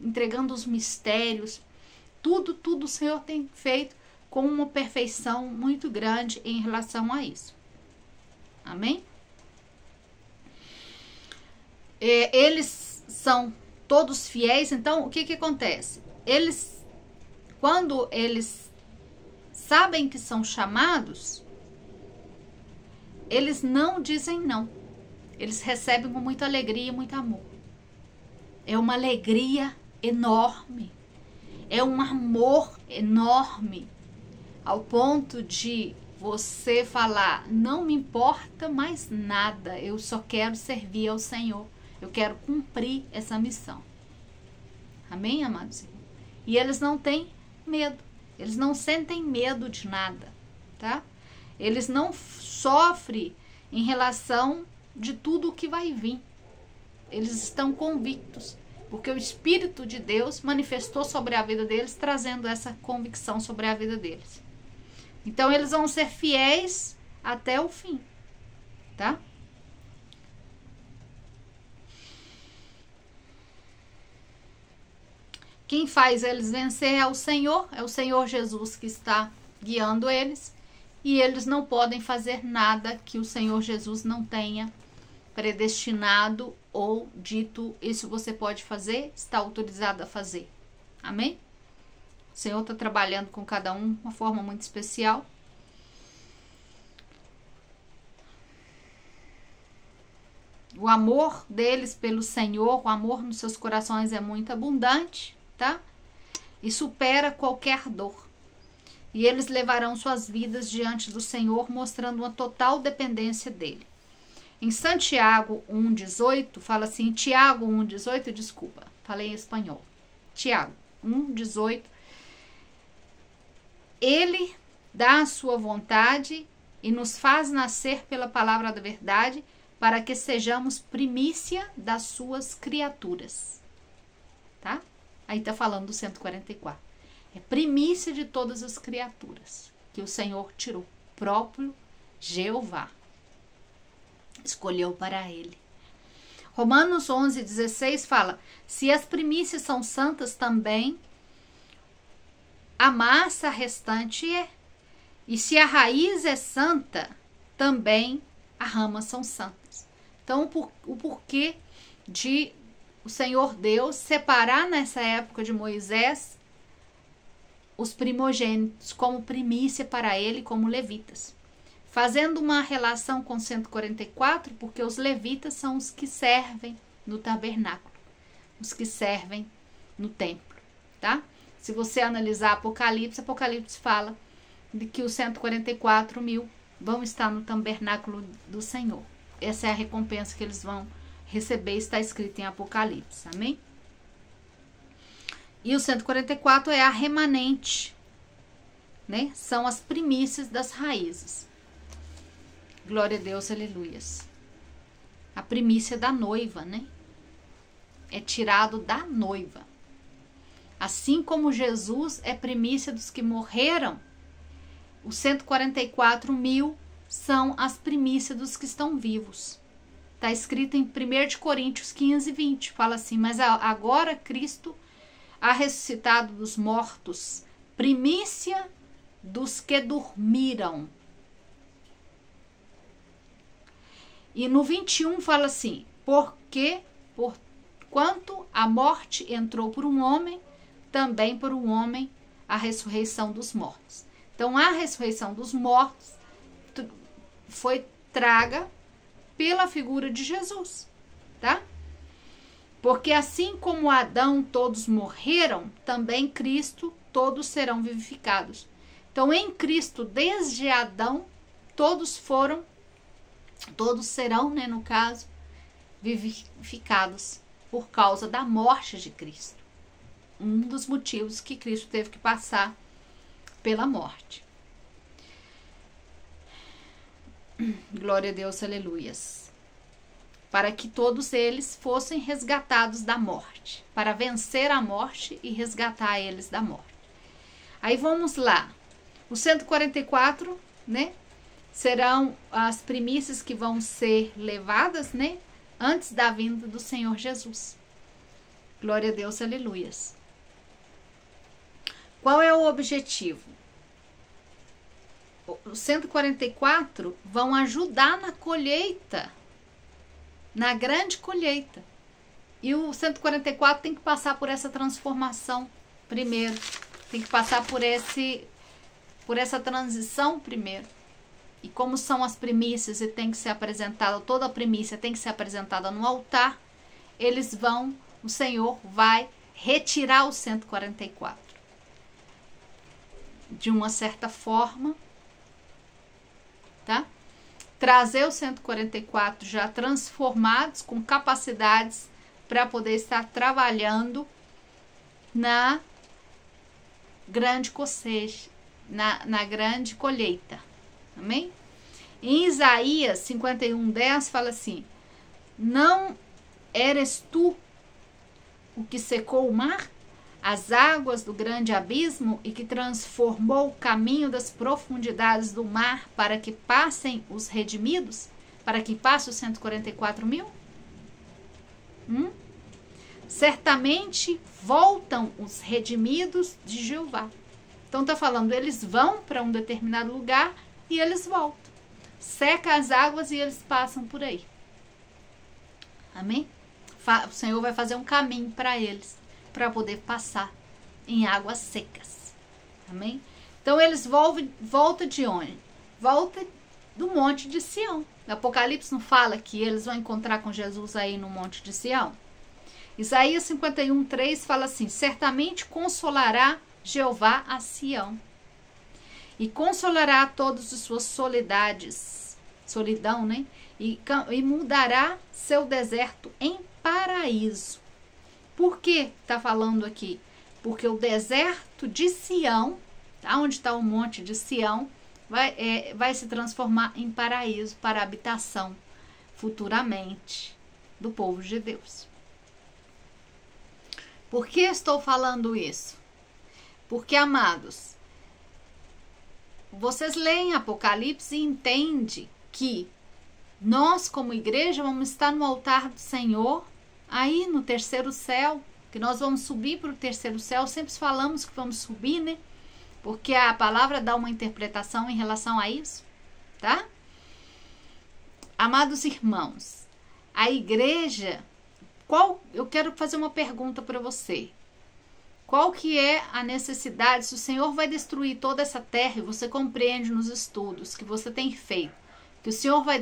entregando os mistérios, tudo o Senhor tem feito com uma perfeição muito grande em relação a isso. Amém? Eles são todos fiéis, então o que acontece? Quando eles sabem que são chamados, eles não dizem não. Eles recebem com muita alegria e muito amor. É uma alegria enorme, é um amor enorme, ao ponto de você falar, não me importa mais nada, eu só quero servir ao Senhor, eu quero cumprir essa missão. Amém, amados? E eles não têm medo, eles não sentem medo de nada, tá? Eles não sofrem em relação de tudo o que vai vir. Eles estão convictos, porque o Espírito de Deus manifestou sobre a vida deles, trazendo essa convicção sobre a vida deles. Então, eles vão ser fiéis até o fim, tá? Quem faz eles vencer é o Senhor Jesus que está guiando eles, e eles não podem fazer nada que o Senhor Jesus não tenha predestinado ou dito, isso você pode fazer, está autorizado a fazer. Amém? O Senhor está trabalhando com cada um de uma forma muito especial. O amor deles pelo Senhor, o amor nos seus corações é muito abundante, tá? E supera qualquer dor. E eles levarão suas vidas diante do Senhor, mostrando uma total dependência dele. Em Santiago 1,18, fala assim, Tiago 1,18, desculpa, falei em espanhol. Tiago 1,18, ele dá a sua vontade e nos faz nascer pela palavra da verdade, para que sejamos primícia das suas criaturas. Tá? Aí tá falando do 144. É primícia de todas as criaturas que o Senhor tirou. Próprio Jeová escolheu para ele. Romanos 11,16 fala, se as primícias são santas também, a massa restante é. E se a raiz é santa, também as ramas são santas. Então, o porquê de o Senhor Deus separar nessa época de Moisés os primogênitos como primícia para ele, como levitas. Fazendo uma relação com 144, porque os levitas são os que servem no tabernáculo, os que servem no templo, tá? Se você analisar Apocalipse fala de que os 144.000 vão estar no tabernáculo do Senhor. Essa é a recompensa que eles vão receber, está escrito em Apocalipse, amém? E o 144 é a remanente, né? São as primícias das raízes. Glória a Deus, aleluias. A primícia da noiva, né? É tirado da noiva. Assim como Jesus é primícia dos que morreram, os 144 mil são as primícias dos que estão vivos. Está escrito em 1 Coríntios 15, 20. Fala assim, mas agora Cristo ha ressuscitado dos mortos, primícia dos que dormiram. E no 21 fala assim, porque porquanto a morte entrou por um homem, também por um homem a ressurreição dos mortos. Então a ressurreição dos mortos foi traga pela figura de Jesus, tá? Porque assim como Adão todos morreram, também Cristo todos serão vivificados. Então em Cristo, desde Adão, todos serão, né, no caso, vivificados por causa da morte de Cristo. Um dos motivos que Cristo teve que passar pela morte. Glória a Deus, aleluias. Para que todos eles fossem resgatados da morte, para vencer a morte e resgatar eles da morte. Aí vamos lá. Os 144, né, serão as primícias que vão ser levadas, né, antes da vinda do Senhor Jesus. Glória a Deus, aleluias. Qual é o objetivo? Os 144 vão ajudar na colheita, na grande colheita. E o 144 tem que passar por essa transformação primeiro. Tem que passar por essa transição primeiro. E como são as primícias e tem que ser apresentada, toda a primícia tem que ser apresentada no altar, o Senhor vai retirar os 144. De uma certa forma, tá? Trazer os 144 já transformados, com capacidades para poder estar trabalhando na grande cosecha, na grande colheita. Amém? Em Isaías 51:10 fala assim: não eres tu o que secou o mar, as águas do grande abismo, e que transformou o caminho das profundidades do mar para que passem os redimidos, para que passem os 144 mil? Certamente voltam os redimidos de Jeová. Então está falando, eles vão para um determinado lugar e eles voltam. Seca as águas e eles passam por aí. Amém? O Senhor vai fazer um caminho para eles, para poder passar em águas secas. Amém? Então eles voltam de onde? Volta do monte de Sião. O Apocalipse não fala que eles vão encontrar com Jesus aí no monte de Sião? Isaías 51:3 fala assim: certamente consolará Jeová a Sião, e consolará todas as suas solidão, né? E mudará seu deserto em paraíso. Por que está falando aqui? Porque o deserto de Sião, tá? Onde está o monte de Sião, vai se transformar em paraíso para a habitação futuramente do povo de Deus. Por que estou falando isso? Porque, amados, vocês leem Apocalipse e entendem que nós, como igreja, vamos estar no altar do Senhor, aí no terceiro céu, que nós vamos subir para o terceiro céu. Sempre falamos que vamos subir, né? Porque a palavra dá uma interpretação em relação a isso, tá? Amados irmãos, a igreja, eu quero fazer uma pergunta para você. Qual que é a necessidade, se o Senhor vai destruir toda essa terra, e você compreende nos estudos que você tem feito, que o Senhor vai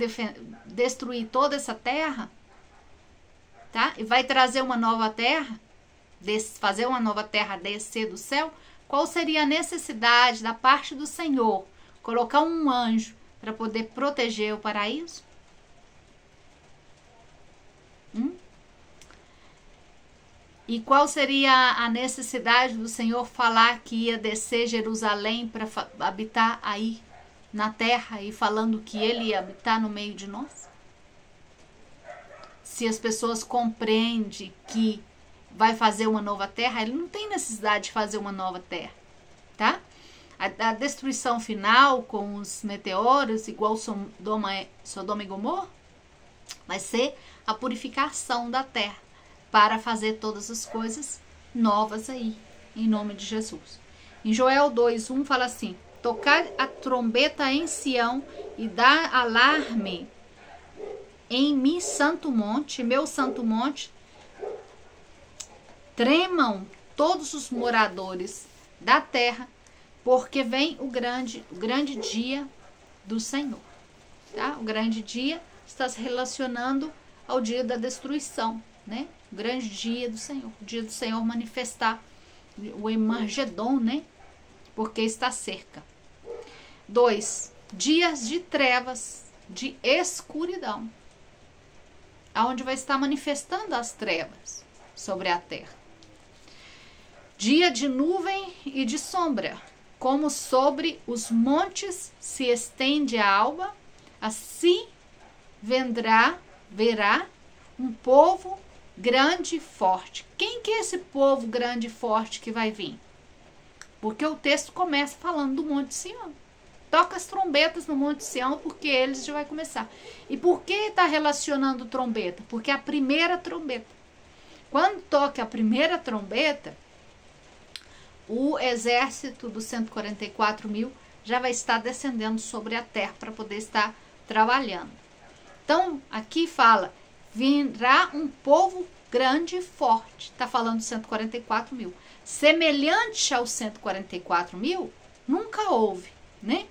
destruir toda essa terra, tá? E vai trazer uma nova terra, fazer uma nova terra descer do céu, qual seria a necessidade da parte do Senhor colocar um anjo para poder proteger o paraíso? E qual seria a necessidade do Senhor falar que ia descer Jerusalém para habitar aí na terra e falando que ele ia habitar no meio de nós? Se as pessoas compreendem que vai fazer uma nova terra, ele não tem necessidade de fazer uma nova terra, tá? A destruição final com os meteoros, igual Sodoma e Gomorra, vai ser a purificação da terra para fazer todas as coisas novas aí, em nome de Jesus. Em Joel 2:1 fala assim: tocar a trombeta em Sião e dar alarme em meu santo monte, tremam todos os moradores da terra, porque vem o grande dia do Senhor. Tá? O grande dia está se relacionando ao dia da destruição, né? O grande dia do Senhor, o dia do Senhor manifestar, o Emargedon, né? Porque está cerca. 2. Dias de trevas, de escuridão, aonde vai estar manifestando as trevas sobre a terra. Dia de nuvem e de sombra, como sobre os montes se estende a alba, assim verá um povo grande e forte. Quem que é esse povo grande e forte que vai vir? Porque o texto começa falando do Monte Sião. Toca as trombetas no Monte Sião, porque eles já vai começar. E por que está relacionando trombeta? Porque a primeira trombeta. Quando toca a primeira trombeta, o exército dos 144 mil já vai estar descendendo sobre a terra para poder estar trabalhando. Então, aqui fala, virá um povo grande e forte. Está falando de 144 mil. Semelhante aos 144 mil, nunca houve, né?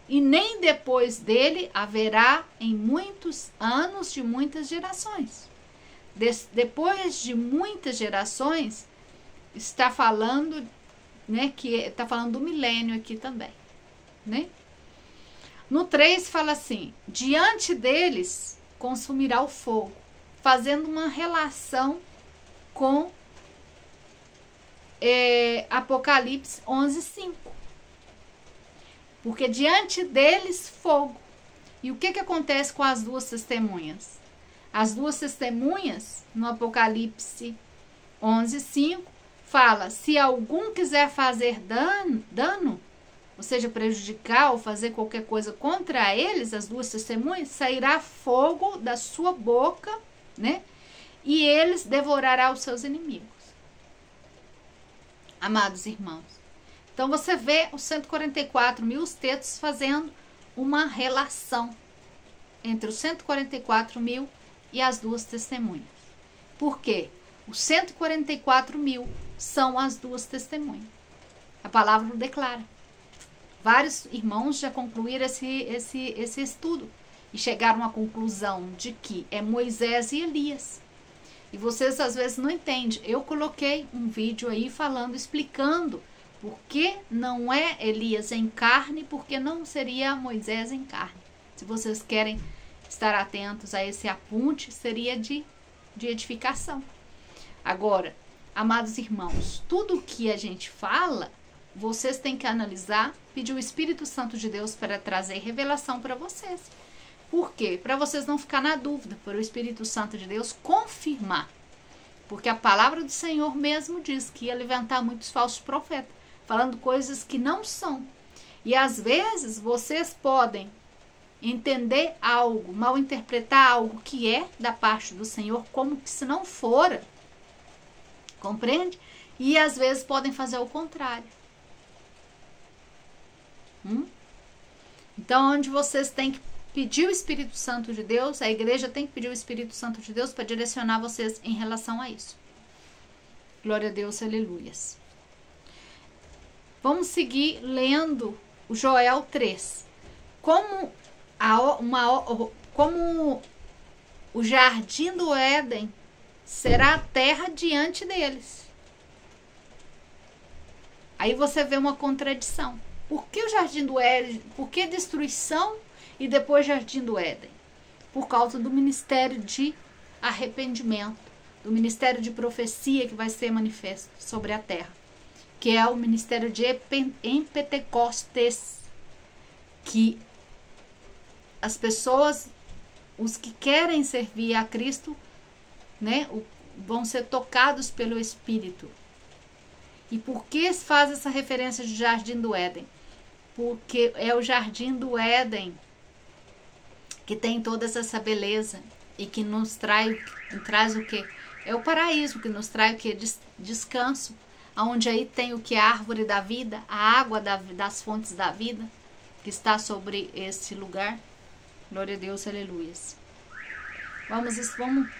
E nem depois dele haverá em muitos anos de muitas gerações. Depois de muitas gerações, está falando, né, que está falando do milênio aqui também, né? No 3 fala assim: diante deles consumirá o fogo, fazendo uma relação com Apocalipse 11:5. Porque diante deles fogo. E o que acontece com as duas testemunhas? As duas testemunhas, no Apocalipse 11:5, fala: se algum quiser fazer dano, ou seja, prejudicar ou fazer qualquer coisa contra eles, as duas testemunhas, sairá fogo da sua boca, né? E eles devorará os seus inimigos. Amados irmãos, então você vê os 144 mil, os textos fazendo uma relação entre os 144 mil e as duas testemunhas. Por quê? Os 144 mil são as duas testemunhas. A palavra o declara. Vários irmãos já concluíram esse estudo e chegaram à conclusão de que é Moisés e Elias. E vocês às vezes não entendem. Eu coloquei um vídeo aí falando, explicando por que não é Elias em carne, porque não seria Moisés em carne. Se vocês querem estar atentos a esse apunte, seria de edificação. Agora, amados irmãos, tudo que a gente fala, vocês têm que analisar, pedir o Espírito Santo de Deus para trazer revelação para vocês. Por quê? Para vocês não ficar na dúvida, para o Espírito Santo de Deus confirmar. Porque a palavra do Senhor mesmo diz que ia levantar muitos falsos profetas, falando coisas que não são. E às vezes vocês podem entender algo, mal interpretar algo que é da parte do Senhor, como que se não fora. Compreende? E às vezes podem fazer o contrário. Então, onde vocês têm que pedir o Espírito Santo de Deus, a igreja tem que pedir o Espírito Santo de Deus para direcionar vocês em relação a isso. Glória a Deus, aleluias. Vamos seguir lendo o Joel 3. Como o jardim do Éden será a terra diante deles. Aí você vê uma contradição. Por que o jardim do Éden? Por que destruição e depois jardim do Éden? Por causa do ministério de arrependimento, do ministério de profecia que vai ser manifesto sobre a terra, que é o ministério de Pentecostes, que as pessoas, os que querem servir a Cristo, né, vão ser tocados pelo Espírito. E por que faz essa referência de Jardim do Éden? Porque é o Jardim do Éden que tem toda essa beleza e que nos traz o que? É o paraíso que nos traz o que? Descanso, onde aí tem o que? A árvore da vida, a água das fontes da vida, que está sobre esse lugar. Glória a Deus, aleluias. Vamos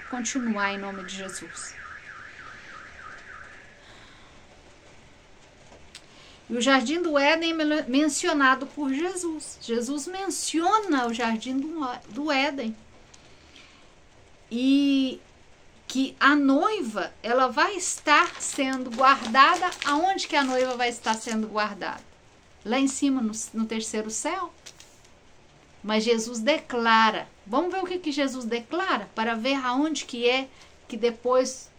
continuar em nome de Jesus. E o Jardim do Éden é mencionado por Jesus. Jesus menciona o Jardim do Éden. E que a noiva, ela vai estar sendo guardada. Aonde que a noiva vai estar sendo guardada? Lá em cima, no terceiro céu. Mas Jesus declara. Vamos ver o que Jesus declara? Para ver aonde que é que depois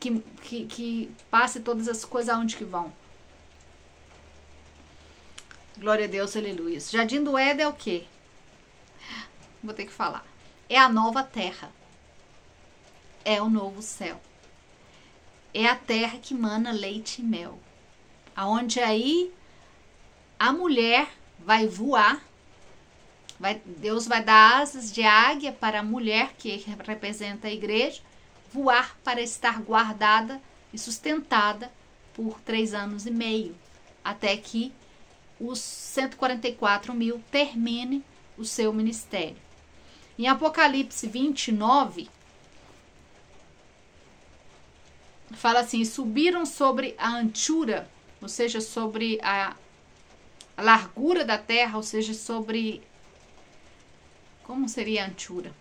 que passe todas as coisas, aonde que vão. Glória a Deus, aleluia. Jardim do Éden é o quê? Vou ter que falar. É a nova terra. É o novo céu. É a terra que mana leite e mel. Aonde aí a mulher vai voar. Deus vai dar asas de águia para a mulher, que representa a igreja, voar para estar guardada e sustentada por 3 anos e meio. Até que os 144.000 termine o seu ministério. Em Apocalipse 29, fala assim: subiram sobre a anchura, ou seja, sobre a largura da terra, ou seja, sobre... Como seria a anchura?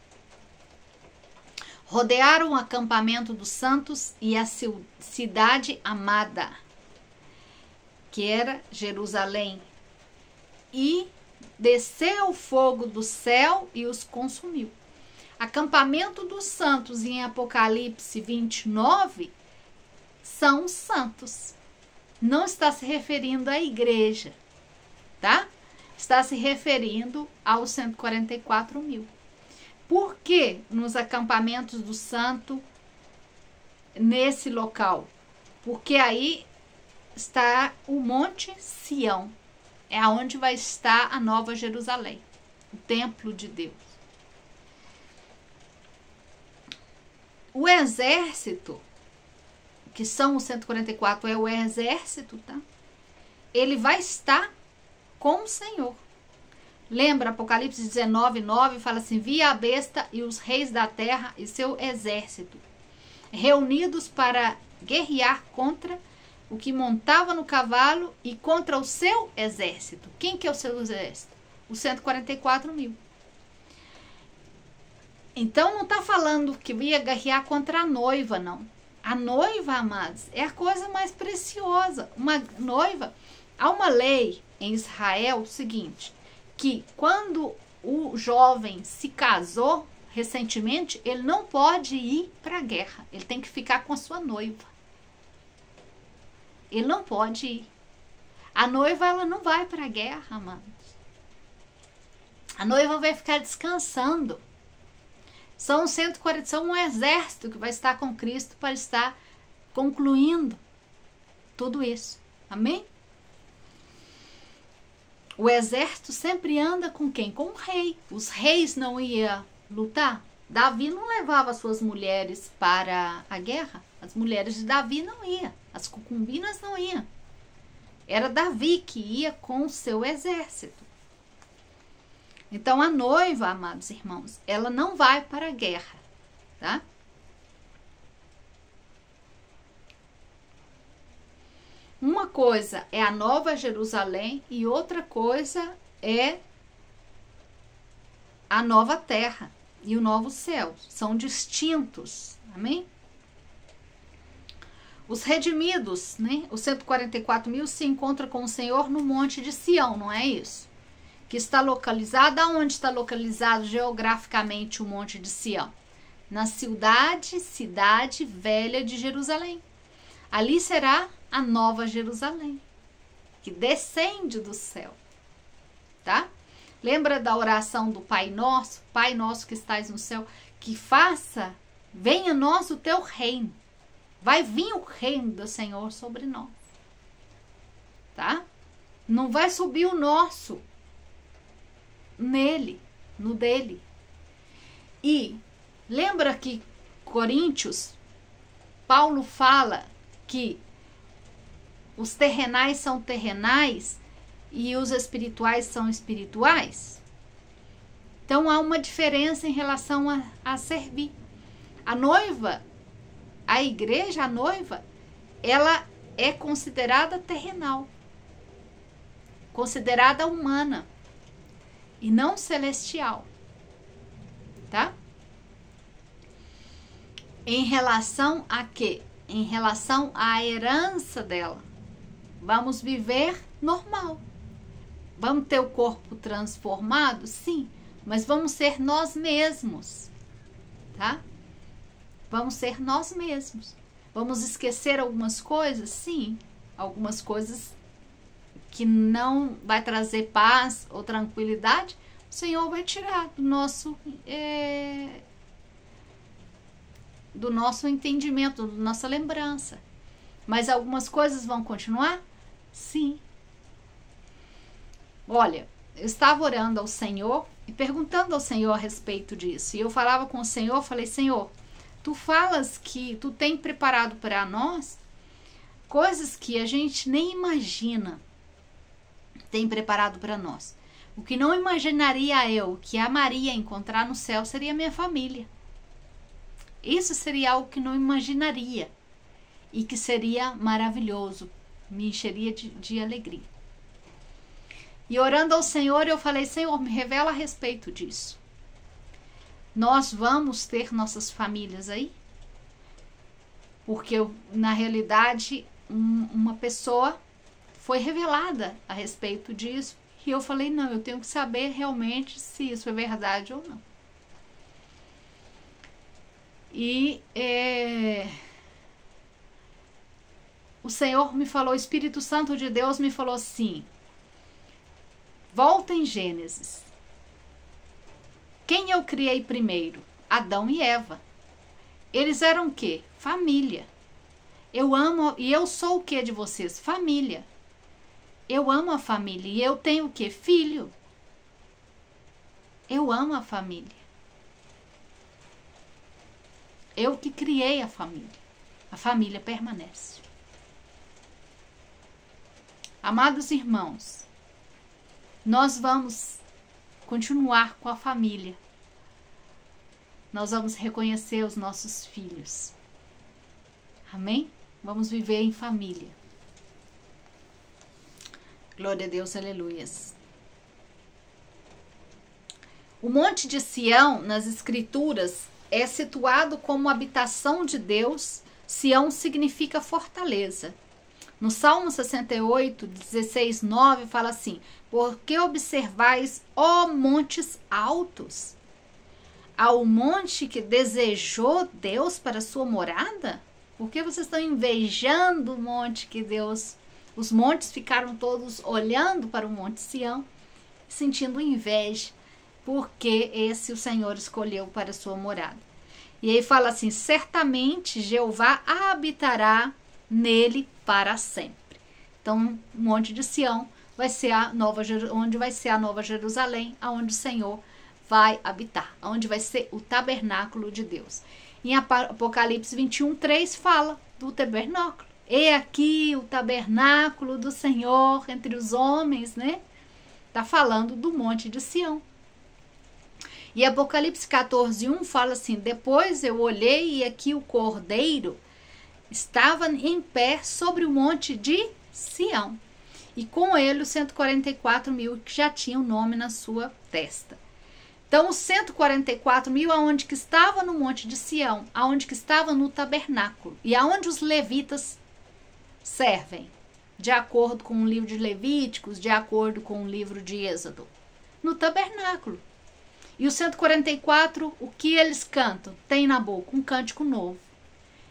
Rodearam o acampamento dos santos e a cidade amada, que era Jerusalém, e desceu o fogo do céu e os consumiu. Acampamento dos santos em Apocalipse 29 são os santos. Não está se referindo à igreja, tá? Está se referindo aos 144.000. Por que nos acampamentos do santo, nesse local? Porque aí está o Monte Sião. É aonde vai estar a Nova Jerusalém, o templo de Deus. O exército, que são os 144, é o exército, tá? Ele vai estar com o Senhor. Lembra, Apocalipse 19:9 fala assim: vi a besta e os reis da terra e seu exército, reunidos para guerrear contra o que montava no cavalo e contra o seu exército. Quem que é o seu exército? Os 144.000. Então não está falando que ia guerrear contra a noiva, não. A noiva, amados, é a coisa mais preciosa. Uma noiva, há uma lei em Israel o seguinte, que quando o jovem se casou recentemente, ele não pode ir para a guerra. Ele tem que ficar com a sua noiva. Ele não pode ir. A noiva, ela não vai para a guerra, amados. A noiva vai ficar descansando. São 140, são um exército que vai estar com Cristo para estar concluindo tudo isso. Amém? O exército sempre anda com quem? Com o rei. Os reis não iam lutar. Davi não levava suas mulheres para a guerra. As mulheres de Davi não iam. As concubinas não iam. Era Davi que ia com o seu exército. Então a noiva, amados irmãos, ela não vai para a guerra, tá? Uma coisa é a Nova Jerusalém e outra coisa é a nova terra e o novo céu. São distintos, amém? Os redimidos, né? Os 144.000 se encontram com o Senhor no Monte de Sião, não é isso? Que está localizado, aonde está localizado geograficamente o Monte de Sião? na cidade velha de Jerusalém. Ali será a nova Jerusalém, que descende do céu, tá? Lembra da oração do Pai Nosso que estais no céu, que venha a nós o teu reino. Vai vir o reino do Senhor sobre nós, tá? Não vai subir o nosso nele, no dele. E lembra que Coríntios, Paulo fala que os terrenais são terrenais e os espirituais são espirituais? Então há uma diferença em relação a servir. A noiva, a igreja, a noiva, ela é considerada terrenal, considerada humana e não celestial, tá? Em relação a quê? Em relação à herança dela. Vamos viver normal. Vamos ter o corpo transformado? Sim, mas vamos ser nós mesmos, tá? Vamos ser nós mesmos. Vamos esquecer algumas coisas? Sim, algumas coisas que não vai trazer paz ou tranquilidade, o Senhor vai tirar do nosso entendimento, da nossa lembrança. Mas algumas coisas vão continuar? Sim. Olha, eu estava orando ao Senhor e perguntando ao Senhor a respeito disso. E eu falava com o Senhor, falei, Senhor, tu falas que tu tem preparado para nós coisas que a gente nem imagina, tem preparado para nós. O que não imaginaria eu que amaria encontrar no céu seria minha família. Isso seria algo que não imaginaria e que seria maravilhoso, me encheria de alegria. E orando ao Senhor, eu falei, Senhor, me revela a respeito disso. Nós vamos ter nossas famílias aí? Porque na realidade uma pessoa foi revelada a respeito disso e eu falei, não, eu tenho que saber realmente se isso é verdade ou não. E o Senhor me falou, o Espírito Santo de Deus me falou assim, volta em Gênesis. Quem eu criei primeiro? Adão e Eva. Eles eram o quê? Família. Eu amo, e eu sou o que de vocês? Família. Eu amo a família. E eu tenho o quê? Filho. Eu amo a família. Eu que criei a família. A família permanece. Amados irmãos, nós vamos continuar com a família. Nós vamos reconhecer os nossos filhos. Amém? Vamos viver em família. Glória a Deus, aleluias. O Monte de Sião, nas Escrituras, é situado como habitação de Deus. Sião significa fortaleza. No Salmo 68, 16, 9, fala assim, porque observais, ó montes altos, ao monte que desejou Deus para sua morada? Por que vocês estão invejando o monte que Deus... Os montes ficaram todos olhando para o Monte Sião, sentindo inveja, porque esse o Senhor escolheu para sua morada. E aí fala assim, certamente Jeová habitará nele para sempre. Então, o Monte de Sião vai ser onde vai ser a nova Jerusalém, aonde o Senhor vai habitar, onde vai ser o tabernáculo de Deus. Em Apocalipse 21, 3 fala do tabernáculo. E aqui o tabernáculo do Senhor entre os homens, né? Tá falando do Monte de Sião. E Apocalipse 14, 1 fala assim, depois eu olhei e aqui o Cordeiro estava em pé sobre o Monte de Sião. E com ele os 144 mil que já tinham o nome na sua testa. Então, os 144 mil, aonde que estava no Monte de Sião, aonde que estava no tabernáculo, e aonde os levitas servem, de acordo com o livro de Levíticos, de acordo com o livro de Êxodo, no tabernáculo. E os 144, o que eles cantam? Tem na boca um cântico novo.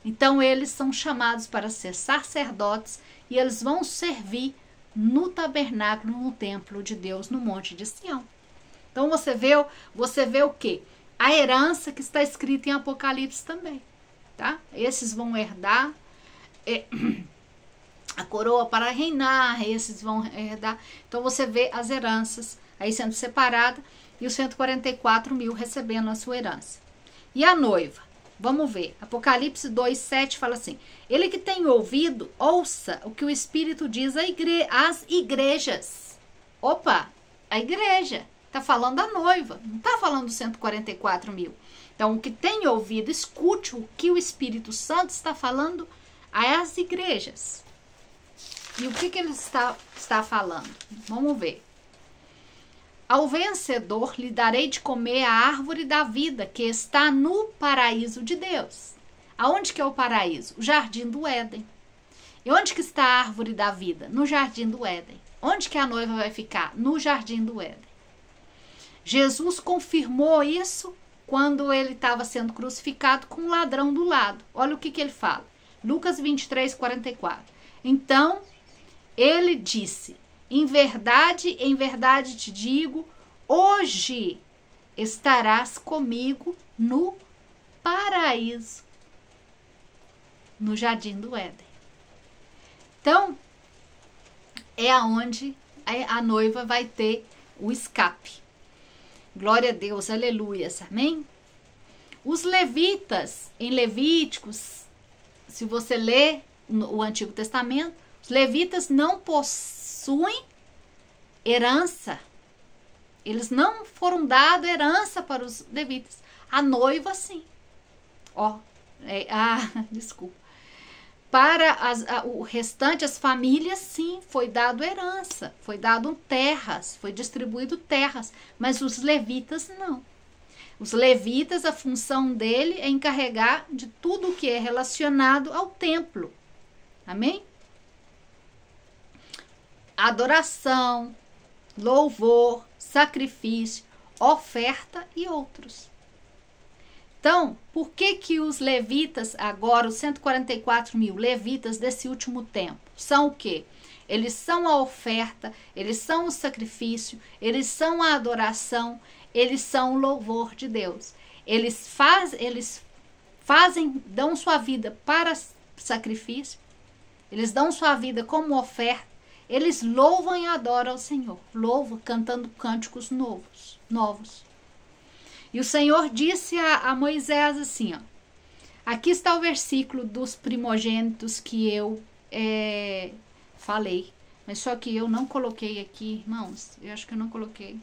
Então eles são chamados para ser sacerdotes e eles vão servir no tabernáculo, no templo de Deus, no Monte de Sião. Então você vê o quê? A herança que está escrita em Apocalipse também, tá? Esses vão herdar a coroa para reinar, esses vão herdar. Então você vê as heranças aí sendo separadas e os 144 mil recebendo a sua herança. E a noiva? Vamos ver. Apocalipse 2:7 fala assim: ele que tem ouvido, ouça o que o Espírito diz às igrejas. Opa, a igreja. Está falando da noiva, não está falando dos 144 mil. Então, o que tem ouvido, escute o que o Espírito Santo está falando às igrejas. E o que ele está falando? Vamos ver. Ao vencedor lhe darei de comer a árvore da vida, que está no paraíso de Deus. Aonde que é o paraíso? O jardim do Éden. E onde que está a árvore da vida? No jardim do Éden. Onde que a noiva vai ficar? No jardim do Éden. Jesus confirmou isso quando ele estava sendo crucificado com um ladrão do lado. Olha o que ele fala. Lucas 23:44. Então, ele disse: em verdade te digo, hoje estarás comigo no paraíso, no jardim do Éden. Então, é aonde a noiva vai ter o escape. Glória a Deus, aleluia, amém? Os levitas, em Levíticos, se você ler o Antigo Testamento, os levitas não possuem herança. Eles não foram dados herança para os levitas. A noiva, sim. Desculpa. Para o restante, as famílias, sim, foi dado herança, foi dado terras, foi distribuído terras, mas os levitas não. Os levitas, a função dele é encarregar de tudo o que é relacionado ao templo. Amém? Adoração, louvor, sacrifício, oferta e outros. Então, por que os levitas, agora os 144 mil levitas desse último tempo, são o quê? Eles são a oferta, eles são o sacrifício, eles são a adoração, eles são o louvor de Deus. Eles fazem, dão sua vida para sacrifício, eles dão sua vida como oferta, eles louvam e adoram ao Senhor, louvam cantando cânticos novos. E o Senhor disse a Moisés assim, aqui está o versículo dos primogênitos que eu falei, mas só que eu não coloquei aqui, irmãos, eu acho que eu não coloquei.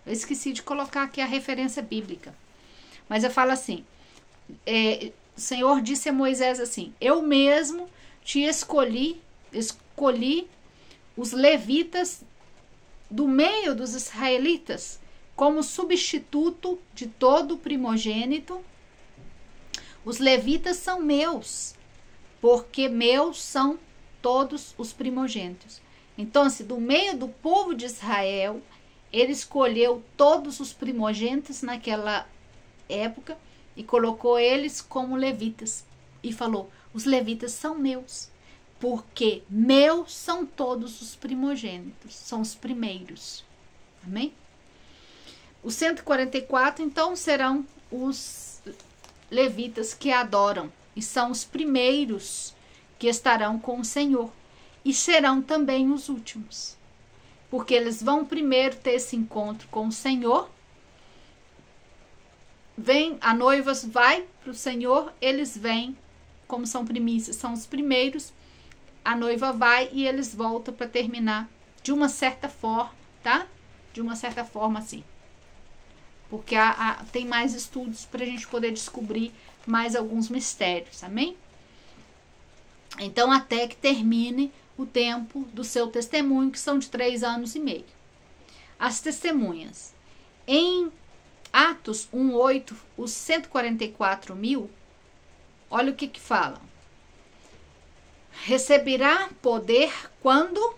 Eu esqueci de colocar aqui a referência bíblica, mas eu falo assim, o Senhor disse a Moisés assim, eu mesmo te escolhi os levitas do meio dos israelitas, como substituto de todo primogênito. Os levitas são meus, porque meus são todos os primogênitos. Então, do meio do povo de Israel, ele escolheu todos os primogênitos naquela época e colocou eles como levitas. E falou, os levitas são meus, porque meus são todos os primogênitos, são os primeiros. Amém? Os 144, então, serão os levitas que adoram e são os primeiros que estarão com o Senhor e serão também os últimos, porque eles vão primeiro ter esse encontro com o Senhor. A noiva vai para o Senhor, eles vêm, como são primícias, são os primeiros. A noiva vai e eles voltam para terminar de uma certa forma, tá? De uma certa forma, assim. Porque tem mais estudos para a gente poder descobrir mais alguns mistérios, amém? Então, até que termine o tempo do seu testemunho, que são de 3 anos e meio. As testemunhas. Em Atos 1:8, os 144 mil, olha o que falam. Receberá poder quando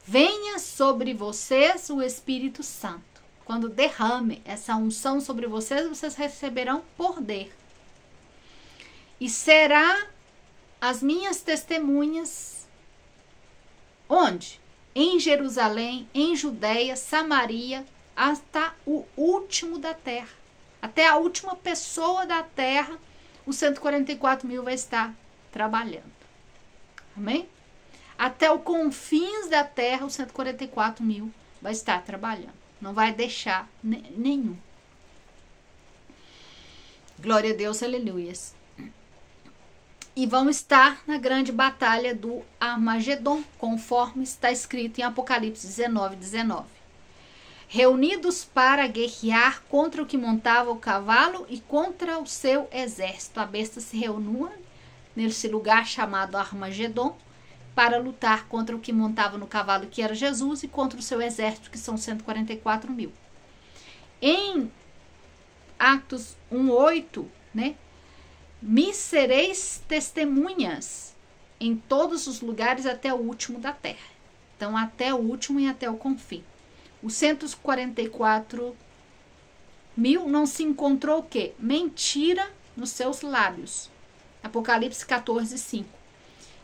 venha sobre vocês o Espírito Santo. Quando derrame essa unção sobre vocês, vocês receberão poder. E será as minhas testemunhas, onde? Em Jerusalém, em Judeia, Samaria, até o último da terra. Até a última pessoa da terra, os 144 mil vai estar trabalhando. Amém? Até os confins da terra, os 144 mil vai estar trabalhando. Não vai deixar nenhum. Glória a Deus, aleluias. E vão estar na grande batalha do Armagedon, conforme está escrito em Apocalipse 19:19. Reunidos para guerrear contra o que montava o cavalo e contra o seu exército. A besta se reuniu nesse lugar chamado Armagedon para lutar contra o que montava no cavalo, que era Jesus, e contra o seu exército, que são 144 mil. Em Atos 1:8, né? Me sereis testemunhas em todos os lugares até o último da terra. Então, até o último e até o confim. Os 144 mil não se encontrou o quê? Mentira nos seus lábios. Apocalipse 14:5.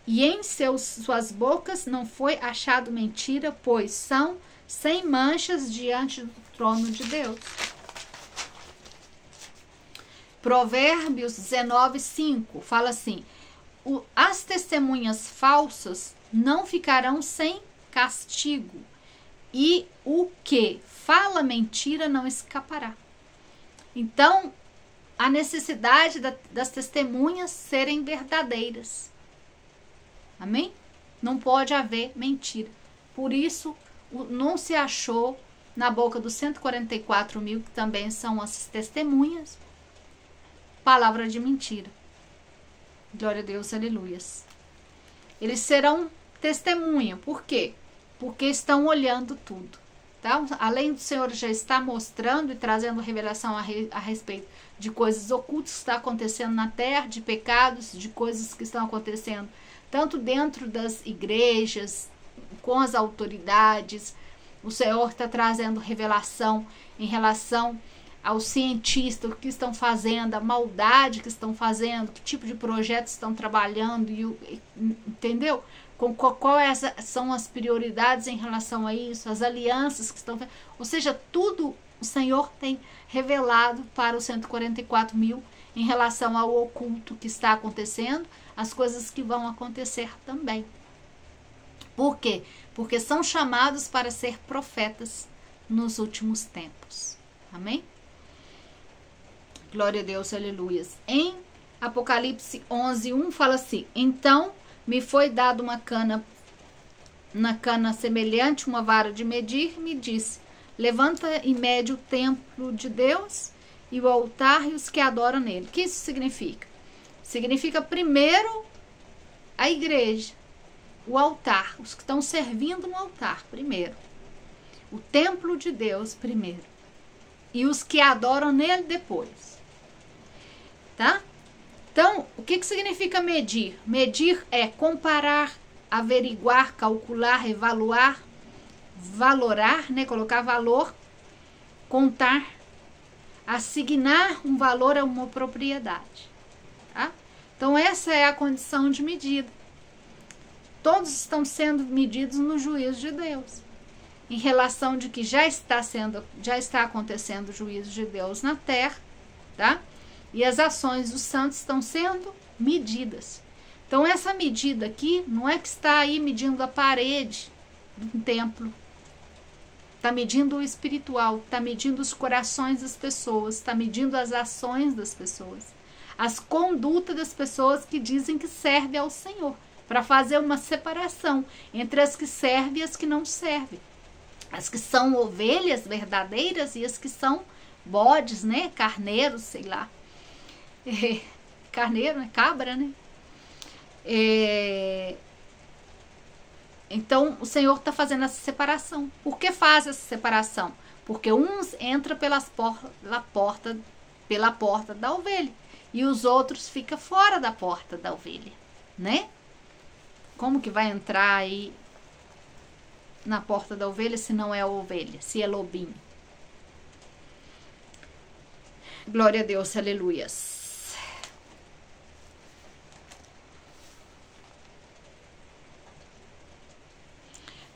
E em suas bocas não foi achado mentira, pois são sem manchas diante do trono de Deus. Provérbios 19:5 fala assim: as testemunhas falsas não ficarão sem castigo, e o que fala mentira não escapará. Então, a necessidade das testemunhas serem verdadeiras. Amém? Não pode haver mentira. Por isso, não se achou na boca dos 144 mil, que também são as testemunhas, palavra de mentira. Glória a Deus, aleluias. Eles serão testemunha. Por quê? Porque estão olhando tudo. Tá? Além do Senhor já estar mostrando e trazendo revelação a respeito de coisas ocultas que estão acontecendo na terra, de pecados, de coisas que estão acontecendo tanto dentro das igrejas, com as autoridades. O Senhor está trazendo revelação em relação aos cientistas, o que estão fazendo, a maldade que estão fazendo, que tipo de projetos estão trabalhando, entendeu? Quais são as prioridades em relação a isso, as alianças que estão... Ou seja, tudo o Senhor tem revelado para os 144 mil em relação ao oculto que está acontecendo, as coisas que vão acontecer também. Por quê? Porque são chamados para ser profetas nos últimos tempos. Amém? Glória a Deus, aleluias. Em Apocalipse 11:1 fala assim: então me foi dado uma cana semelhante, uma vara de medir, me disse: levanta e mede o templo de Deus e o altar e os que adoram nele. O que isso significa? Significa primeiro a igreja, o altar, os que estão servindo no altar primeiro, o templo de Deus primeiro, e os que adoram nele depois. Tá? Então, o que significa medir? Medir é comparar, averiguar, calcular, evaluar, valorar, né? Colocar valor, contar, assignar um valor a uma propriedade. Tá? Então, essa é a condição de medida. Todos estão sendo medidos no juízo de Deus, em relação de que já está acontecendo o juízo de Deus na terra, tá? E as ações dos santos estão sendo medidas. Então, essa medida aqui não é que está aí medindo a parede do templo. Está medindo o espiritual, está medindo os corações das pessoas, está medindo as ações das pessoas, as condutas das pessoas que dizem que servem ao Senhor, para fazer uma separação entre as que servem e as que não servem. As que são ovelhas verdadeiras e as que são bodes, né? Carneiros, sei lá. Carneiro, né? Cabra, né? Então, o Senhor está fazendo essa separação. Por que faz essa separação? Porque uns entram pela porta da ovelha e os outros ficam fora da porta da ovelha, né? Como que vai entrar aí na porta da ovelha se não é ovelha, se é lobinho. Glória a Deus, aleluias.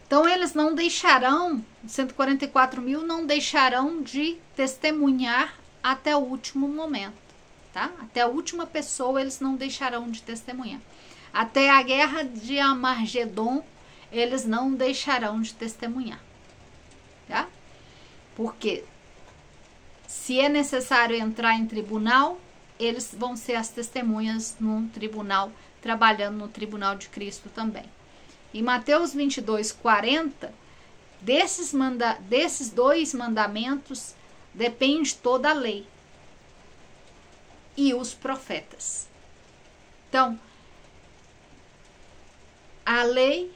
Então eles não deixarão, 144.000 não deixarão de testemunhar até o último momento, tá? Até a última pessoa eles não deixarão de testemunhar. Até a guerra de Amargedon, eles não deixarão de testemunhar, tá? Porque se é necessário entrar em tribunal, eles vão ser as testemunhas num tribunal, trabalhando no tribunal de Cristo também. Em Mateus 22:40, desses 2 mandamentos depende toda a lei e os profetas. Então, a lei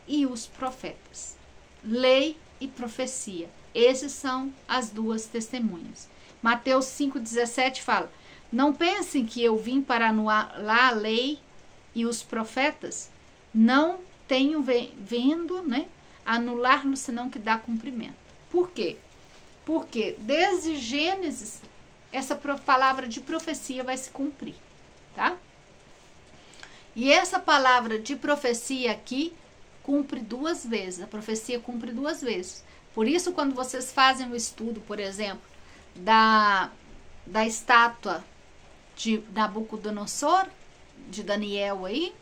e os profetas. Lei e profecia. Esses são as 2 testemunhas. Mateus 5,17 fala: não pensem que eu vim para anular a lei e os profetas. Não tenho vendo, né, anular-lo, senão que dá cumprimento. Por quê? Porque desde Gênesis, essa palavra de profecia vai se cumprir, tá? E essa palavra de profecia aqui cumpre 2 vezes. A profecia cumpre 2 vezes. Por isso, quando vocês fazem o estudo, por exemplo, da estátua de Nabucodonosor, de Daniel aí,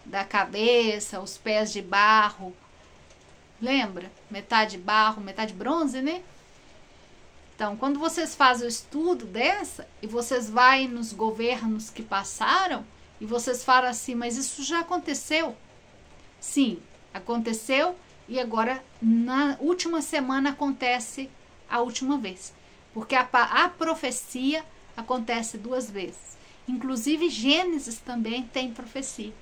da cabeça, os pés de barro, lembra? Metade barro, metade bronze, né? Então, quando vocês fazem o estudo dessa, e vocês vai nos governos que passaram, e vocês falam assim, mas isso já aconteceu? Sim, aconteceu, e agora na última semana acontece a última vez. Porque a profecia acontece 2 vezes. Inclusive Gênesis também tem profecia.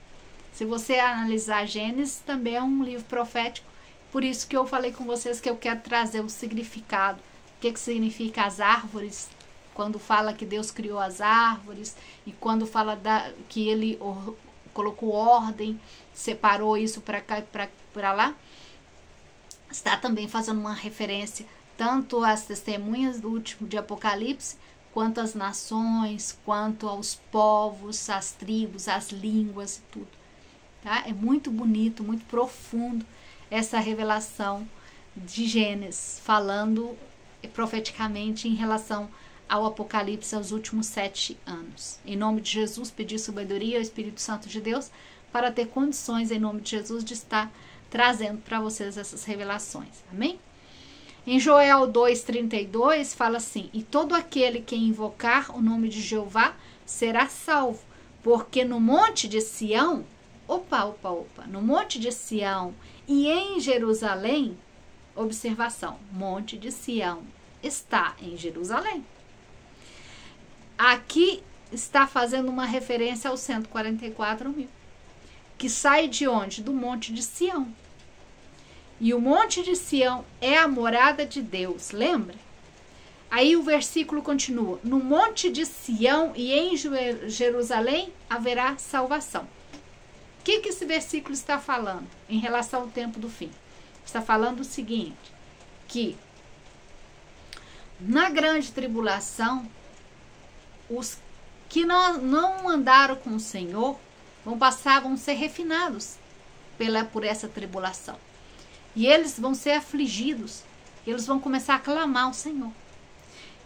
Se você analisar Gênesis, também é um livro profético. Por isso que eu falei com vocês que eu quero trazer o significado. O que significa as árvores, quando fala que Deus criou as árvores, e quando fala que ele colocou ordem, separou isso para cá e para lá. Está também fazendo uma referência tanto às testemunhas do último de Apocalipse, quanto às nações, quanto aos povos, às tribos, às línguas e tudo. Tá? É muito bonito, muito profundo essa revelação de Gênesis, falando profeticamente em relação ao Apocalipse, aos últimos 7 anos. Em nome de Jesus, pedir sabedoria ao Espírito Santo de Deus para ter condições, em nome de Jesus, de estar trazendo para vocês essas revelações. Amém? Em Joel 2,32 fala assim: e todo aquele que invocar o nome de Jeová será salvo, porque no monte de Sião, no monte de Sião e em Jerusalém, observação, monte de Sião está em Jerusalém. Aqui está fazendo uma referência aos 144.000, que sai de onde? Do monte de Sião. E o monte de Sião é a morada de Deus, lembra? Aí o versículo continua: no monte de Sião e em Jerusalém haverá salvação. O que esse versículo está falando em relação ao tempo do fim? Está falando o seguinte, que na grande tribulação, os que não andaram com o Senhor vão ser refinados por essa tribulação. E eles vão ser afligidos, eles vão começar a clamar ao Senhor.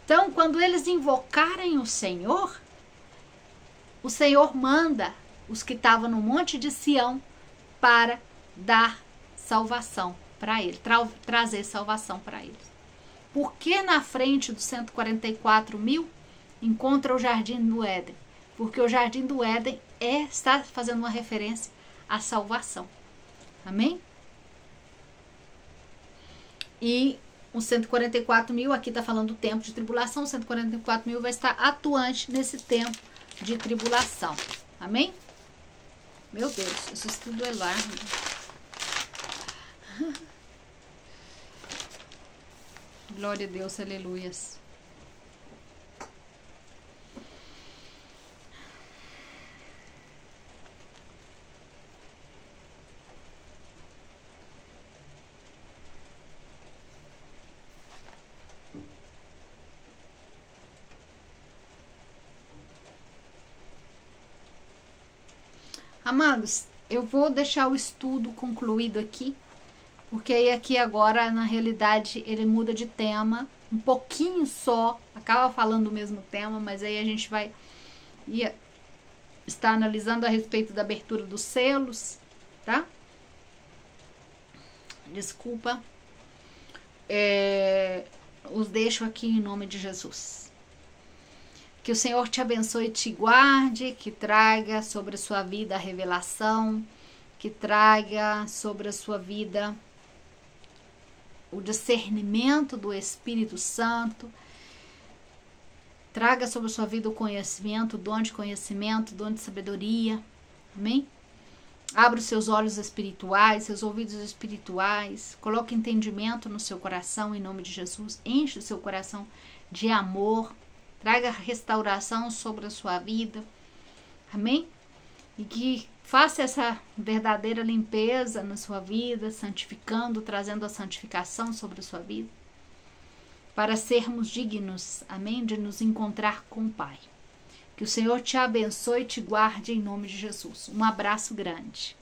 Então, quando eles invocarem o Senhor manda os que estavam no monte de Sião para dar salvação para eles, trazer salvação para eles. Por que na frente dos 144.000 encontra o Jardim do Éden? Porque o Jardim do Éden está fazendo uma referência à salvação. Amém? E os 144.000, aqui está falando do tempo de tribulação, 144.000 vai estar atuante nesse tempo de tribulação. Amém? Meu Deus, esse estudo é largo. Glória a Deus, aleluias. Amados, eu vou deixar o estudo concluído aqui, porque aí aqui agora, na realidade, ele muda de tema, um pouquinho só, acaba falando o mesmo tema, mas aí a gente vai estar analisando a respeito da abertura dos selos, tá? Desculpa. Os deixo aqui em nome de Jesus. Que o Senhor te abençoe e te guarde, que traga sobre a sua vida a revelação, que traga sobre a sua vida o discernimento do Espírito Santo, traga sobre a sua vida o conhecimento, o dom de conhecimento, o dom de sabedoria, amém? Abra os seus olhos espirituais, seus ouvidos espirituais, coloque entendimento no seu coração em nome de Jesus, enche o seu coração de amor, traga restauração sobre a sua vida, amém? E que faça essa verdadeira limpeza na sua vida, santificando, trazendo a santificação sobre a sua vida, para sermos dignos, amém? De nos encontrar com o Pai. Que o Senhor te abençoe e te guarde em nome de Jesus. Um abraço grande.